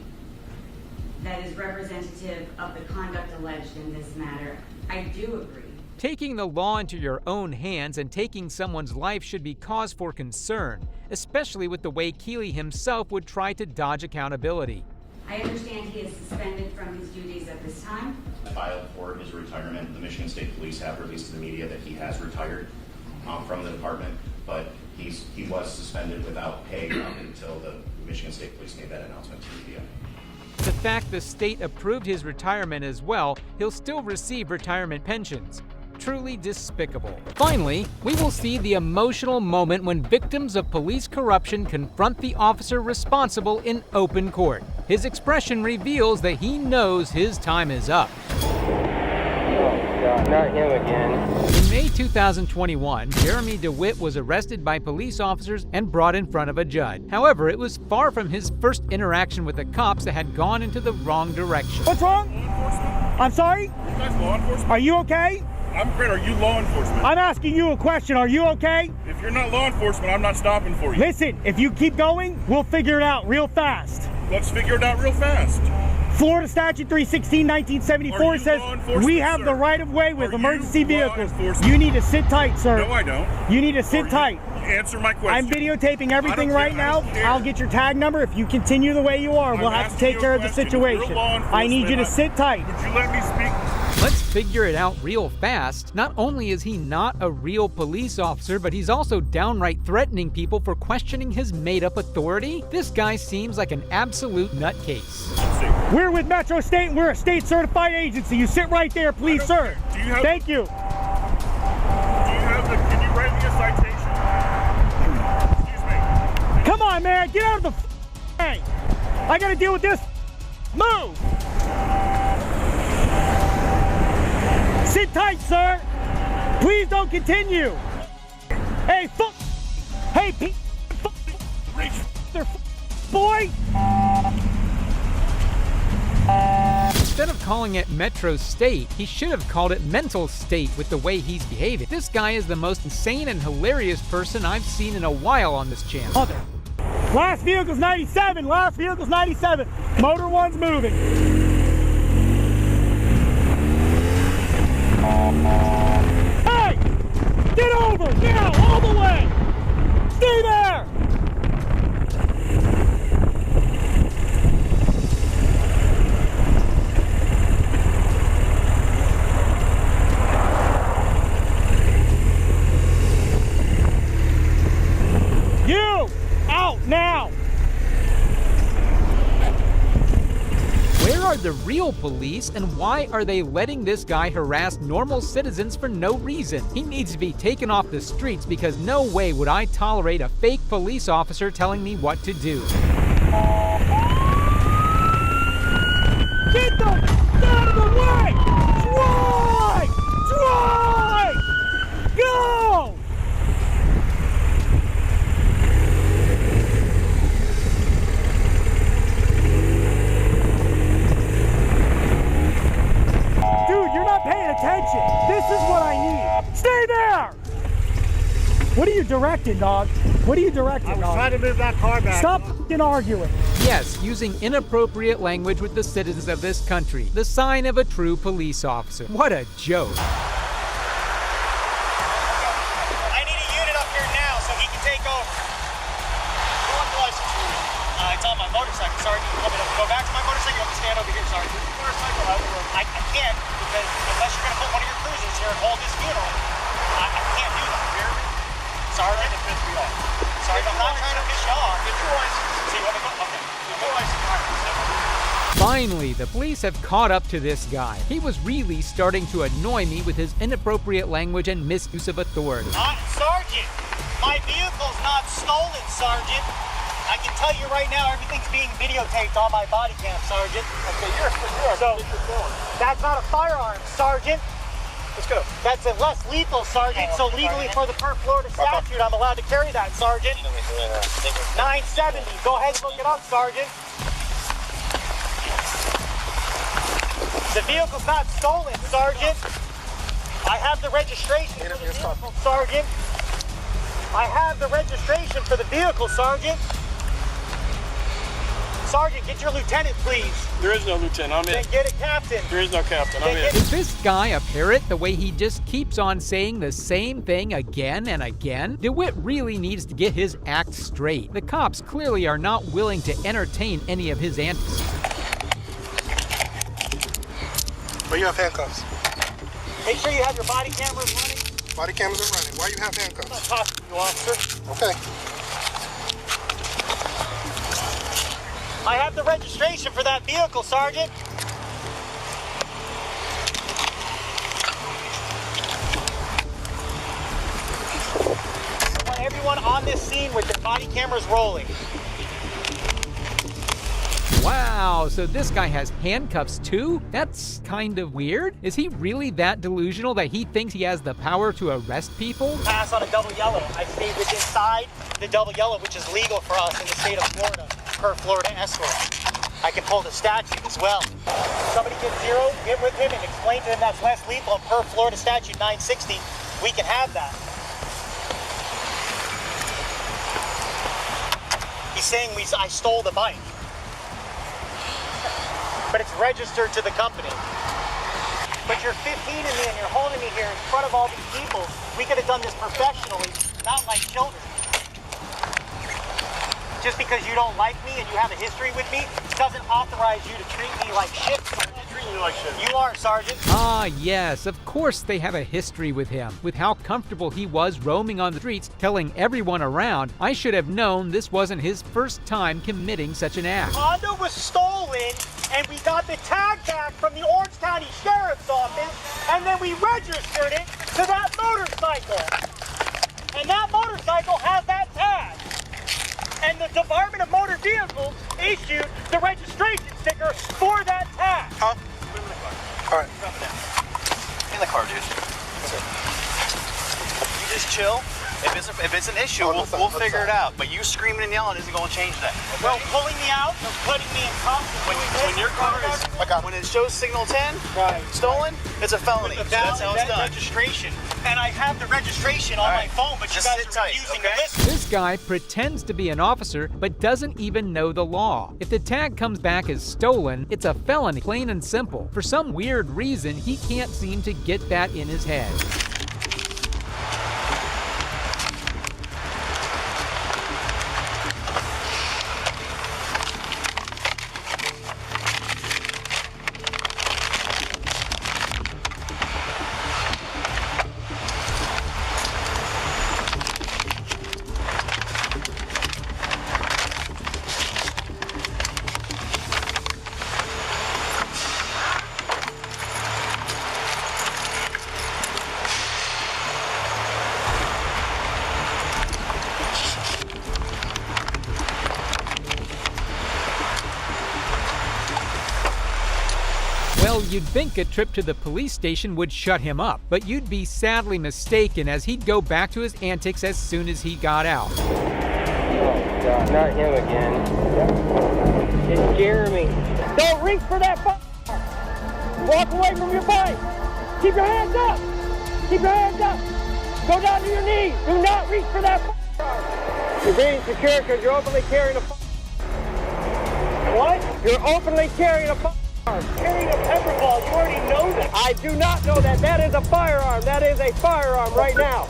that is representative of the conduct alleged in this matter. I do agree. Taking the law into your own hands and taking someone's life should be cause for concern, especially with the way Keeley himself would try to dodge accountability. I understand he is suspended from his duties at this time. Filed for his retirement. The Michigan State Police have released to the media that he has retired from the department, but he was suspended without pay up until the Michigan State Police made that announcement to the media. The fact the state approved his retirement as well, he'll still receive retirement pensions. Truly despicable. Finally, we will see the emotional moment when victims of police corruption confront the officer responsible in open court. His expression reveals that he knows his time is up. Oh God, not him again. In May 2021, Jeremy Dwit was arrested by police officers and brought in front of a judge. However, it was far from his first interaction with the cops that had gone into the wrong direction. What's wrong? I'm sorry? You guys law enforcement? Are you okay? I'm great. Are you law enforcement? I'm asking you a question. Are you okay? If you're not law enforcement, I'm not stopping for you. Listen, if you keep going, we'll figure it out real fast. Let's figure it out real fast. Florida Statute 316, 1974 says we have the right of way with emergency vehicles. You need to sit tight, sir. No, I don't. You need to sit tight. Answer my question. I'm videotaping everything right now. I'll get your tag number. If you continue the way you are, we'll have to take care of the situation. I need you to sit tight. Would you let me speak? Let's figure it out real fast. Not only is he not a real police officer, but he's also downright threatening people for questioning his made-up authority. This guy seems like an absolute nutcase. We're with Metro State, and we're a state-certified agency. You sit right there, please, sir. Thank you. Can you write me a citation? Excuse me. Come on, man. Get out of the way. I got to deal with this. Move. Sit tight, sir. Please don't continue. Hey, Hey, boy. Instead of calling it Metro State, he should have called it Mental State with the way he's behaving. This guy is the most insane and hilarious person I've seen in a while on this channel. Last vehicle's 97. Last vehicle's 97. Motor one's moving. Hey! Get over! Now! All the way! Stay there! You! Out now! Where are the real police, and why are they letting this guy harass normal citizens for no reason? He needs to be taken off the streets because no way would I tolerate a fake police officer telling me what to do. Get them out of the way! Drive! Drive! Go! Dude, you're not paying attention. This is what I need. Stay there! What are you directing, dog? What are you directing, dog? I was trying to move that car back. Stop f***ing arguing. Yes, using inappropriate language with the citizens of this country. The sign of a true police officer. What a joke. I need a unit up here now so he can take over. Who wants the license? It's on my motorcycle. Sergeant, you want me to go back to my motorcycle? You want me to stand over here, Sergeant? Motorcycle, I can't, because unless you're going to put one of your cruisers here and hold this funeral, I can't do that. Here, Sergeant, it pisses me off. Sergeant, I'm not trying to piss you off. Get your license. So you want me to go? Okay. Get your license. All right. Finally, the police have caught up to this guy. He was really starting to annoy me with his inappropriate language and misuse of authority. Sergeant, my vehicle's not stolen, Sergeant. I can tell you right now, everything's being videotaped on my body cam, Sergeant. Okay, you're so that's not a firearm, Sergeant. Let's go. That's a less lethal, Sergeant. So legally, for the per Florida statute, I'm allowed to carry that, Sergeant. 970. Go ahead and look it up, Sergeant. The vehicle's not stolen, Sergeant. I have the registration for the vehicle, Sergeant. I have the registration for the vehicle, Sergeant. Sergeant, get your lieutenant, please. There is no lieutenant. I'm in. Then get a captain. There is no captain. I'm in. Is this guy a parrot, the way he just keeps on saying the same thing again and again? DeWitt really needs to get his act straight. The cops clearly are not willing to entertain any of his antics. Where you have handcuffs? Make sure you have your body cameras running. Body cameras are running. Why you have handcuffs? I'm not talking to you, officer. Okay. I have the registration for that vehicle, Sergeant. I want everyone on this scene with their body cameras rolling. Wow, so this guy has handcuffs too? That's kind of weird. Is he really that delusional that he thinks he has the power to arrest people? Pass on a double yellow. I stayed inside the double yellow, which is legal for us in the state of Florida, per Florida escort. I can pull the statute as well. Somebody get zero, get with him and explain to him that's less lethal, and per Florida statute 960, we can have that. He's saying I stole the bike. But it's registered to the company. But you're 15 in me and you're holding me here in front of all these people. We could have done this professionally, not like children. Just because you don't like me and you have a history with me doesn't authorize you to treat me like shit, Sergeant. I'm treating you like shit. You are, Sergeant. Ah, yes, of course they have a history with him. With how comfortable he was roaming on the streets, telling everyone around, I should have known this wasn't his first time committing such an act. Honda was stolen, and we got the tag back from the Orange County Sheriff's Office, and then we registered it to that motorcycle. And that motorcycle has that tag. And the Department of Motor Vehicles issued the registration sticker for that tag. Huh? All right. In the car, dude. You just chill. If it's an issue, we'll figure it out. But you screaming and yelling isn't going to change that. Okay? Well, pulling me out and putting me in cuffs and doing this. When your car is, when it shows signal 10, stolen, it's a felony. So that's how it's done. Registration. And I have the registration on my phone, but you guys are refusing to listen. This guy pretends to be an officer, but doesn't even know the law. If the tag comes back as stolen, it's a felony, plain and simple. For some weird reason, he can't seem to get that in his head. Well, you'd think a trip to the police station would shut him up, but you'd be sadly mistaken, as he'd go back to his antics as soon as he got out. Oh, God, not him again. It's Jeremy. Don't reach for that firearm. Walk away from your bike. Keep your hands up. Keep your hands up. Go down to your knees. Do not reach for that firearm. You're being secure because you're openly carrying a firearm. What? You're openly carrying a firearm. Carrying a pepper ball. You already know that. I do not know that. That is a firearm. That is a firearm right now.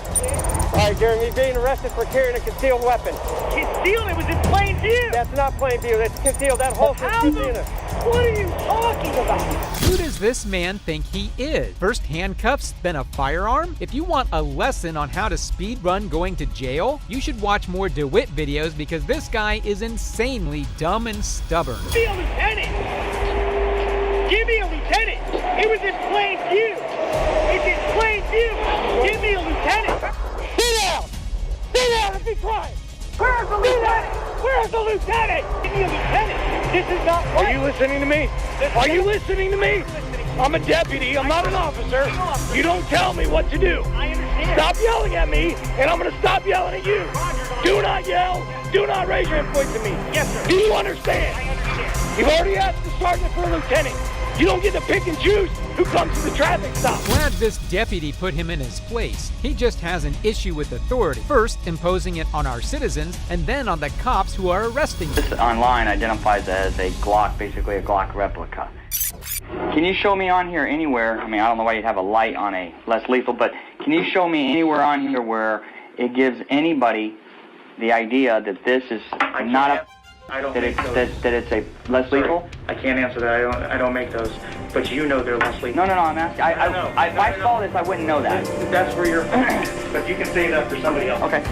All right, Jeremy, you're being arrested for carrying a concealed weapon. Concealed? It was in plain view. That's not plain view. That's concealed. That whole concealed. What are you talking about? Who does this man think he is? First handcuffs, then a firearm? If you want a lesson on how to speed run going to jail, you should watch more Dwit videos, because this guy is insanely dumb and stubborn. Be a lieutenant. Give me a lieutenant. It was in plain view. It's in plain view. Give me a lieutenant. Sit down. Sit down and be quiet. Where's the lieutenant? Where's the lieutenant? Give me a lieutenant. This is not right. Are you listening to me? Are you listening to me? I'm a deputy. I'm not an officer. You don't tell me what to do. I understand. Stop yelling at me, and I'm going to stop yelling at you. Do not yell. Do not raise your voice to me. Yes, sir. Do you understand? I understand. You've already asked the sergeant for a lieutenant. You don't get to pick and choose who comes to the traffic stop. Glad this deputy put him in his place. He just has an issue with authority. First, imposing it on our citizens, and then on the cops who are arresting him. This online identifies as a Glock, basically a Glock replica. Can you show me on here anywhere, I mean, I don't know why you'd have a light on a less lethal, but can you show me anywhere on here where it gives anybody the idea that this is not a... I don't that make it's, those. that it's a less lethal? I can't answer that. I don't make those. But you know they're less lethal. No, I'm asking. If I saw this, I wouldn't know that. That's where you're... But you can say that for somebody else. Okay.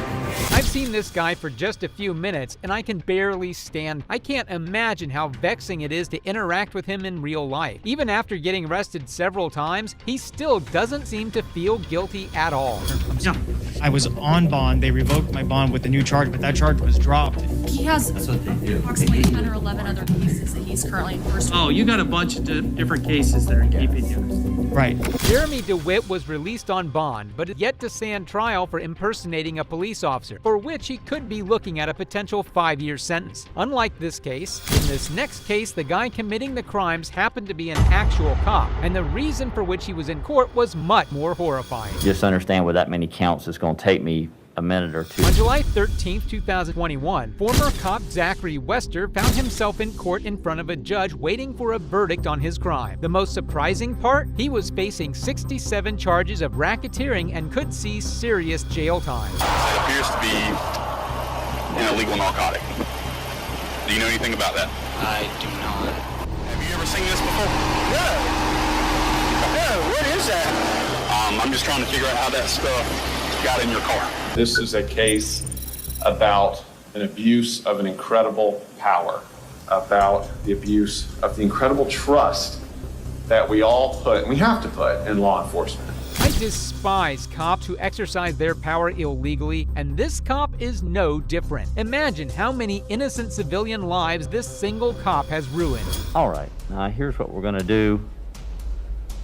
I've seen this guy for just a few minutes, and I can barely stand. I can't imagine how vexing it is to interact with him in real life. Even after getting arrested several times, he still doesn't seem to feel guilty at all. Yeah, I was on bond. They revoked my bond with the new charge, but that charge was dropped. He has approximately 10 or 11 other cases that he's currently incarcerated. Oh, you got a bunch of different cases that are keeping you. Right. Jeremy DeWitt was released on bond, but is yet to stand trial for impersonating a police officer, for which he could be looking at a potential 5-year sentence. Unlike this case, in this next case, the guy committing the crimes happened to be an actual cop, and the reason for which he was in court was much more horrifying. Just understand with that many counts, it's going to take me a minute or two. On July 13, 2021, former cop Zachary Wester found himself in court in front of a judge waiting for a verdict on his crime. The most surprising part? He was facing 67 charges of racketeering and could see serious jail time. It appears to be an illegal narcotic. Do you know anything about that? I do not. Have you ever seen this before? No, what is that? I'm just trying to figure out how that stuff got in your car. This is a case about an abuse of an incredible power, about the abuse of the incredible trust that we all put, and we have to put, in law enforcement. I despise cops who exercise their power illegally, and this cop is no different. Imagine how many innocent civilian lives this single cop has ruined. All right, now here's what we're going to do.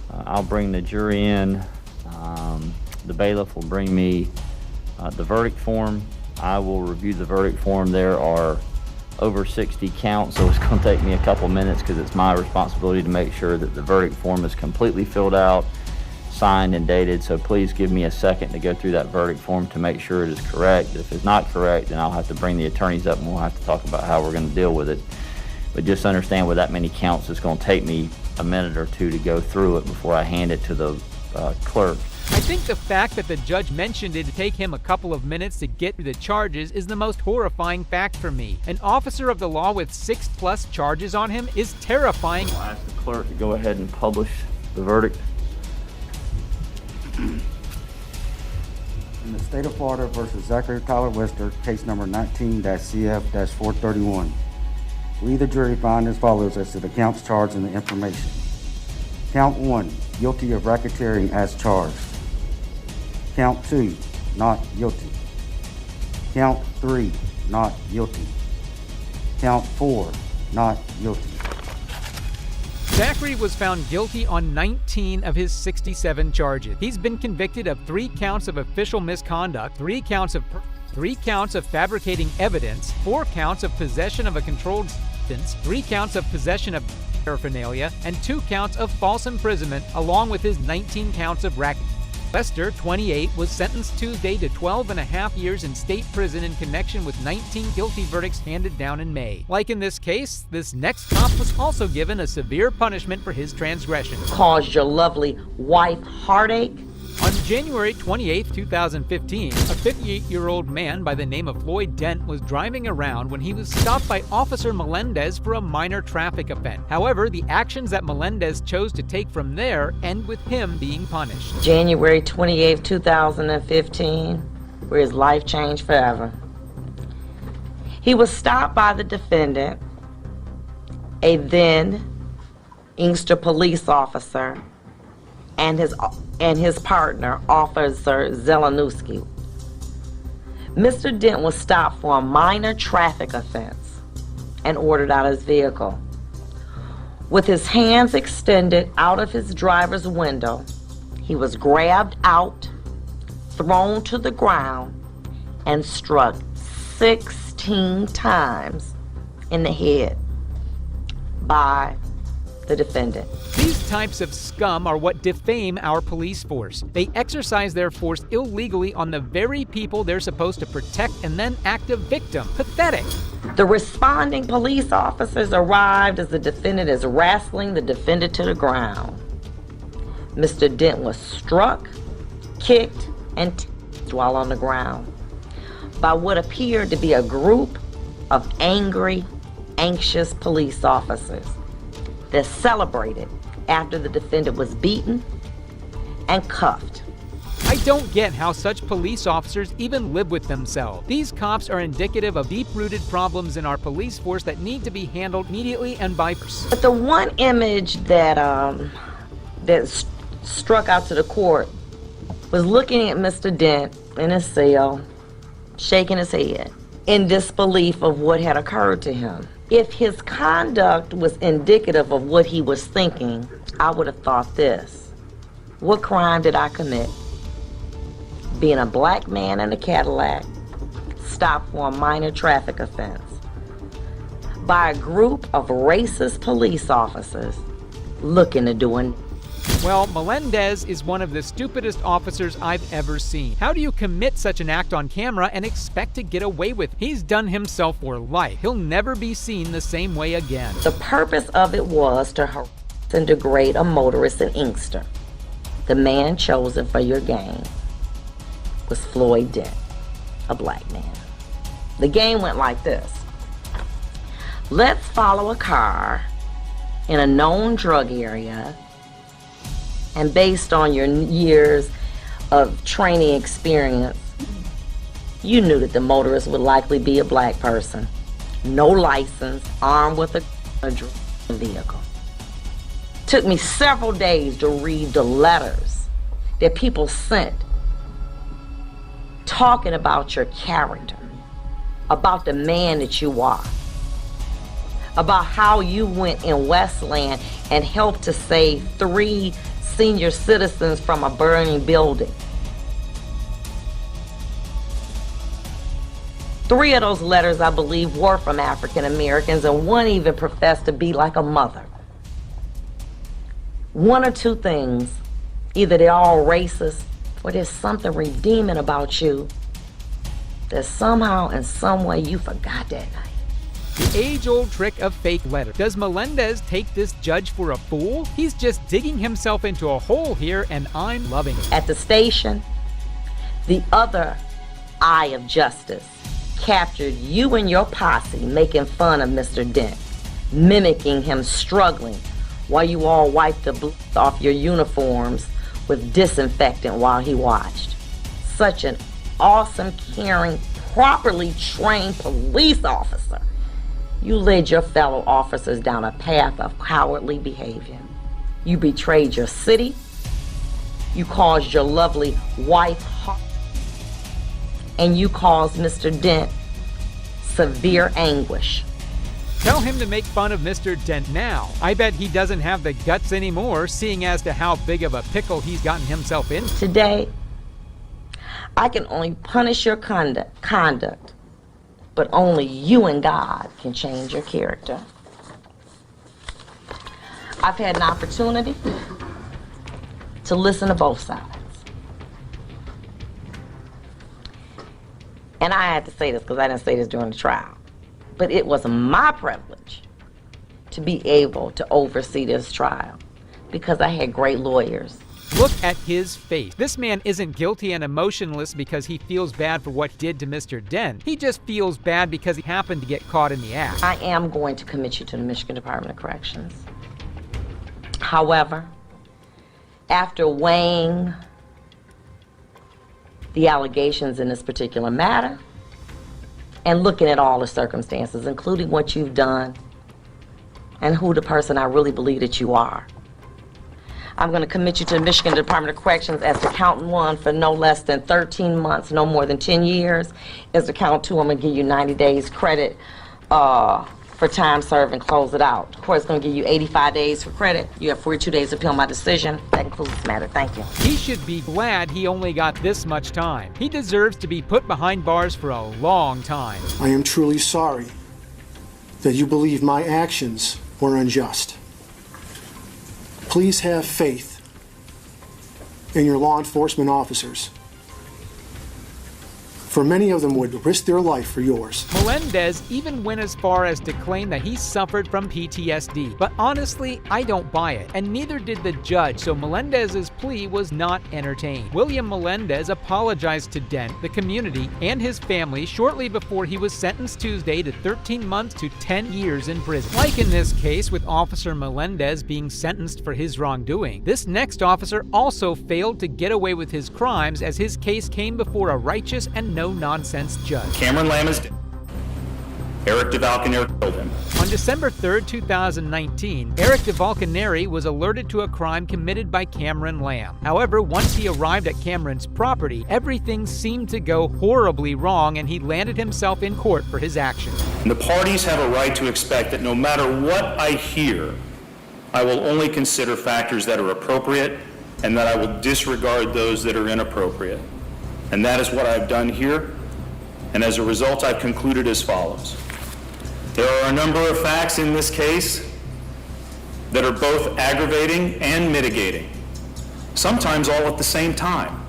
I'll bring the jury in. The bailiff will bring me the verdict form. I will review the verdict form. There are over 60 counts, so it's going to take me a couple minutes because it's my responsibility to make sure that the verdict form is completely filled out, signed, and dated. So please give me a second to go through that verdict form to make sure it is correct. If it's not correct, then I'll have to bring the attorneys up and we'll have to talk about how we're going to deal with it. But just understand with that many counts, it's going to take me a minute or two to go through it before I hand it to the clerk. I think the fact that the judge mentioned it'd take him a couple of minutes to get through the charges is the most horrifying fact for me. An officer of the law with 6+ charges on him is terrifying. I'll ask the clerk to go ahead and publish the verdict. In the state of Florida versus Zachary Tyler Wester, case number 19-CF-431. We, the jury, find as follows as to the counts charged in the information. Count 1, guilty of racketeering as charged. Count 2, not guilty. Count 3, not guilty. Count 4, not guilty. Zachary was found guilty on 19 of his 67 charges. He's been convicted of 3 counts of official misconduct, 3 counts of fabricating evidence, 4 counts of possession of a controlled substance, 3 counts of possession of paraphernalia, and 2 counts of false imprisonment, along with his 19 counts of racketeering. Lester, 28, was sentenced Tuesday to 12.5 years in state prison in connection with 19 guilty verdicts handed down in May. Like in this case, this next cop was also given a severe punishment for his transgression. Caused your lovely wife heartache? On January 28, 2015, a 58-year-old man by the name of Floyd Dent was driving around when he was stopped by Officer Melendez for a minor traffic offense. However, the actions that Melendez chose to take from there end with him being punished. January 28, 2015, where his life changed forever. He was stopped by the defendant, a then Inkster police officer, and his partner, Officer Zelenowski. Mr. Dent was stopped for a minor traffic offense and ordered out of his vehicle. With his hands extended out of his driver's window, he was grabbed out, thrown to the ground, and struck 16 times in the head by the defendant. These types of scum are what defame our police force. They exercise their force illegally on the very people they're supposed to protect and then act a victim. Pathetic. The responding police officers arrived as the defendant is wrestling the defendant to the ground. Mr. Dent was struck, kicked, and teased while on the ground by what appeared to be a group of angry, anxious police officers that celebrated after the defendant was beaten and cuffed. I don't get how such police officers even live with themselves. These cops are indicative of deep-rooted problems in our police force that need to be handled immediately and by force. But the one image that struck out to the court was looking at Mr. Dent in his cell, shaking his head in disbelief of what had occurred to him. If his conduct was indicative of what he was thinking, I would have thought this: what crime did I commit? Being a black man in a Cadillac, stopped for a minor traffic offense by a group of racist police officers looking to do an... Well, Melendez is one of the stupidest officers I've ever seen. How do you commit such an act on camera and expect to get away with it? He's done himself for life. He'll never be seen the same way again. The purpose of it was to harass and degrade a motorist in Inkster. The man chosen for your game was Floyd Dent, a black man. The game went like this. Let's follow a car in a known drug area, and based on your years of training experience, you knew that the motorist would likely be a black person, no license, armed with a vehicle. Took me several days to read the letters that people sent talking about your character, about the man that you are, about how you went in Westland and helped to save 3 senior citizens from a burning building. 3 of those letters, I believe, were from African Americans, and 1 even professed to be like a mother. 1 or 2 things: either they're all racist, or there's something redeeming about you that somehow, in some way, you forgot that night. The age-old trick of fake letter. Does Melendez take this judge for a fool? He's just digging himself into a hole here, and I'm loving it. At the station, the other eye of justice captured you and your posse making fun of Mr. Dent, mimicking him struggling while you all wiped the blood off your uniforms with disinfectant while he watched. Such an awesome, caring, properly trained police officer. You led your fellow officers down a path of cowardly behavior. You betrayed your city. You caused your lovely wife harm. And you caused Mr. Dent severe anguish. Tell him to make fun of Mr. Dent now. I bet he doesn't have the guts anymore, seeing as to how big of a pickle he's gotten himself in. Today, I can only punish your conduct, but only you and God can change your character. I've had an opportunity to listen to both sides. And I had to say this because I didn't say this during the trial. But it was my privilege to be able to oversee this trial because I had great lawyers. Look at his face. This man isn't guilty and emotionless because he feels bad for what he did to Mr. Dent. He just feels bad because he happened to get caught in the act. I am going to commit you to the Michigan Department of Corrections. However, after weighing the allegations in this particular matter and looking at all the circumstances, including what you've done and who the person I really believe that you are, I'm going to commit you to the Michigan Department of Corrections as to count 1 for no less than 13 months, no more than 10 years. As to count 2, I'm going to give you 90 days credit for time served and close it out. Of course, it's going to give you 85 days for credit. You have 42 days to appeal my decision. That concludes this matter. Thank you. He should be glad he only got this much time. He deserves to be put behind bars for a long time. I am truly sorry that you believe my actions were unjust. Please have faith in your law enforcement officers, for many of them would risk their life for yours. Melendez even went as far as to claim that he suffered from PTSD, but honestly, I don't buy it, and neither did the judge, so Melendez's plea was not entertained. William Melendez apologized to Dent, the community, and his family shortly before he was sentenced Tuesday to 13 months to 10 years in prison. Like in this case with Officer Melendez being sentenced for his wrongdoing, this next officer also failed to get away with his crimes as his case came before a righteous and no-nonsense judge. Cameron Lamb is dead. Eric DeValcanere killed him. On December 3rd, 2019, Eric DeValcanere was alerted to a crime committed by Cameron Lamb. However, once he arrived at Cameron's property, everything seemed to go horribly wrong and he landed himself in court for his actions. And the parties have a right to expect that no matter what I hear, I will only consider factors that are appropriate and that I will disregard those that are inappropriate. And that is what I've done here, and as a result, I've concluded as follows. There are a number of facts in this case that are both aggravating and mitigating, sometimes all at the same time.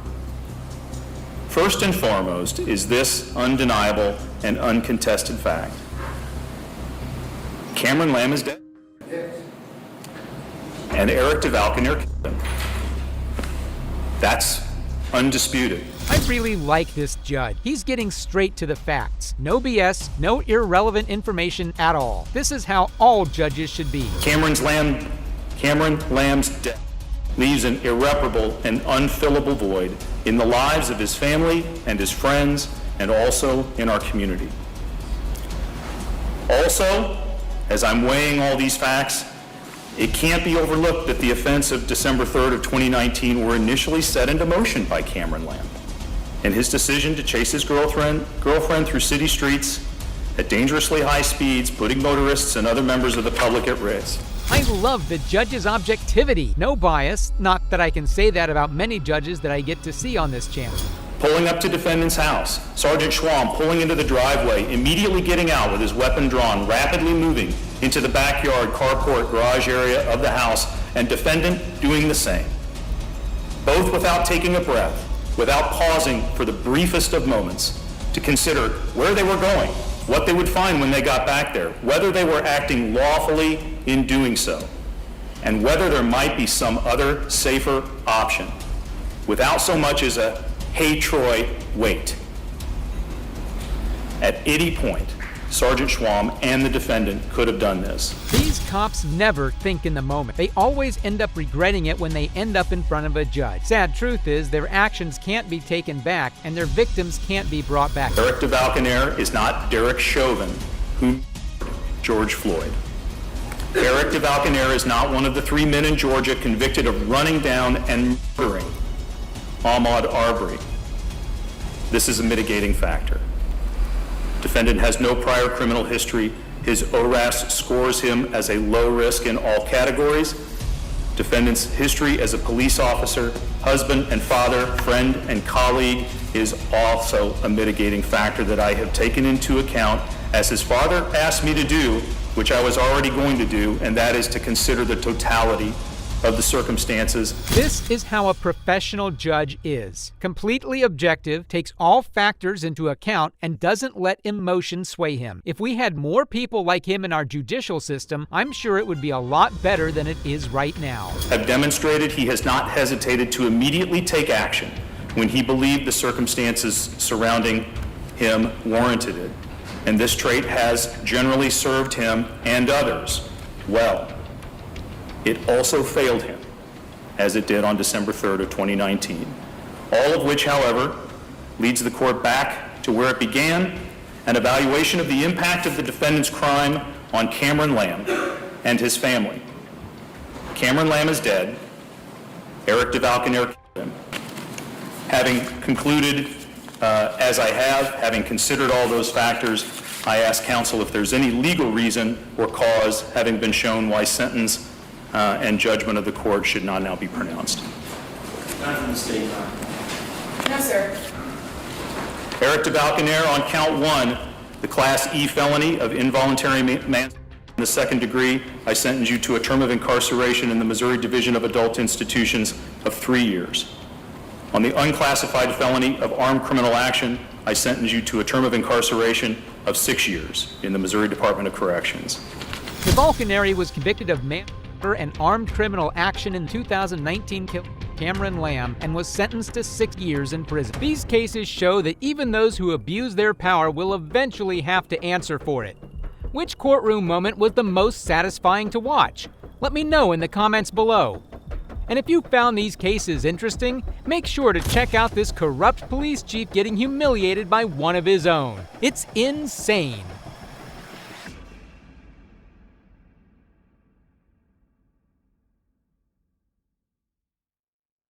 First and foremost is this undeniable and uncontested fact. Cameron Lamb is dead, and Eric DeValcanere killed him. That's undisputed. I really like this judge. He's getting straight to the facts. No BS, no irrelevant information at all. This is how all judges should be. Cameron Lamb's death leaves an irreparable and unfillable void in the lives of his family and his friends, and also in our community. Also, as I'm weighing all these facts, it can't be overlooked that the events of December 3rd of 2019 were initially set into motion by Cameron Lamb and his decision to chase his girlfriend through city streets at dangerously high speeds, putting motorists and other members of the public at risk. I love the judge's objectivity. No bias, not that I can say that about many judges that I get to see on this channel. Pulling up to defendant's house, Sergeant Schwam pulling into the driveway, immediately getting out with his weapon drawn, rapidly moving into the backyard, carport, garage area of the house, and defendant doing the same. Both without taking a breath, without pausing for the briefest of moments to consider where they were going, what they would find when they got back there, whether they were acting lawfully in doing so, and whether there might be some other safer option, without so much as a "Hey Troy, wait." At any point, Sergeant Schwam and the defendant could have done this. These cops never think in the moment. They always end up regretting it when they end up in front of a judge. Sad truth is, their actions can't be taken back and their victims can't be brought back. Eric DeValcanere is not Derek Chauvin, who murdered George Floyd. Eric DeValcanere is not one of the 3 men in Georgia convicted of running down and murdering Ahmaud Arbery. This is a mitigating factor. Defendant has no prior criminal history His ORAS scores him as a low risk in all categories. Defendant's history as a police officer, husband and father, friend and colleague is also a mitigating factor that I have taken into account, as his father asked me to do, which I was already going to do, and that is to consider the totality of the circumstances. This is how a professional judge is. Completely objective, takes all factors into account, and doesn't let emotion sway him. If we had more people like him in our judicial system, I'm sure it would be a lot better than it is right now. Have demonstrated he has not hesitated to immediately take action when he believed the circumstances surrounding him warranted it. And this trait has generally served him and others well. It also failed him, as it did on December 3rd of 2019. All of which, however, leads the court back to where it began, an evaluation of the impact of the defendant's crime on Cameron Lamb and his family. Cameron Lamb is dead. Eric DeValconaire killed him. Having concluded, as I have, having considered all those factors, I ask counsel if there's any legal reason or cause, having been shown why sentence and judgment of the court should not now be pronounced. None from the state. No, sir. Eric DeValconaire, on count 1, the Class E felony of involuntary manslaughter in the second degree, I sentence you to a term of incarceration in the Missouri Division of Adult Institutions of 3 years. On the unclassified felony of armed criminal action, I sentence you to a term of incarceration of 6 years in the Missouri Department of Corrections. DeValconaire was convicted of manslaughter and armed criminal action in 2019 killing Cameron Lamb and was sentenced to 6 years in prison. These cases show that even those who abuse their power will eventually have to answer for it. Which courtroom moment was the most satisfying to watch? Let me know in the comments below. And if you found these cases interesting, make sure to check out this corrupt police chief getting humiliated by one of his own. It's insane.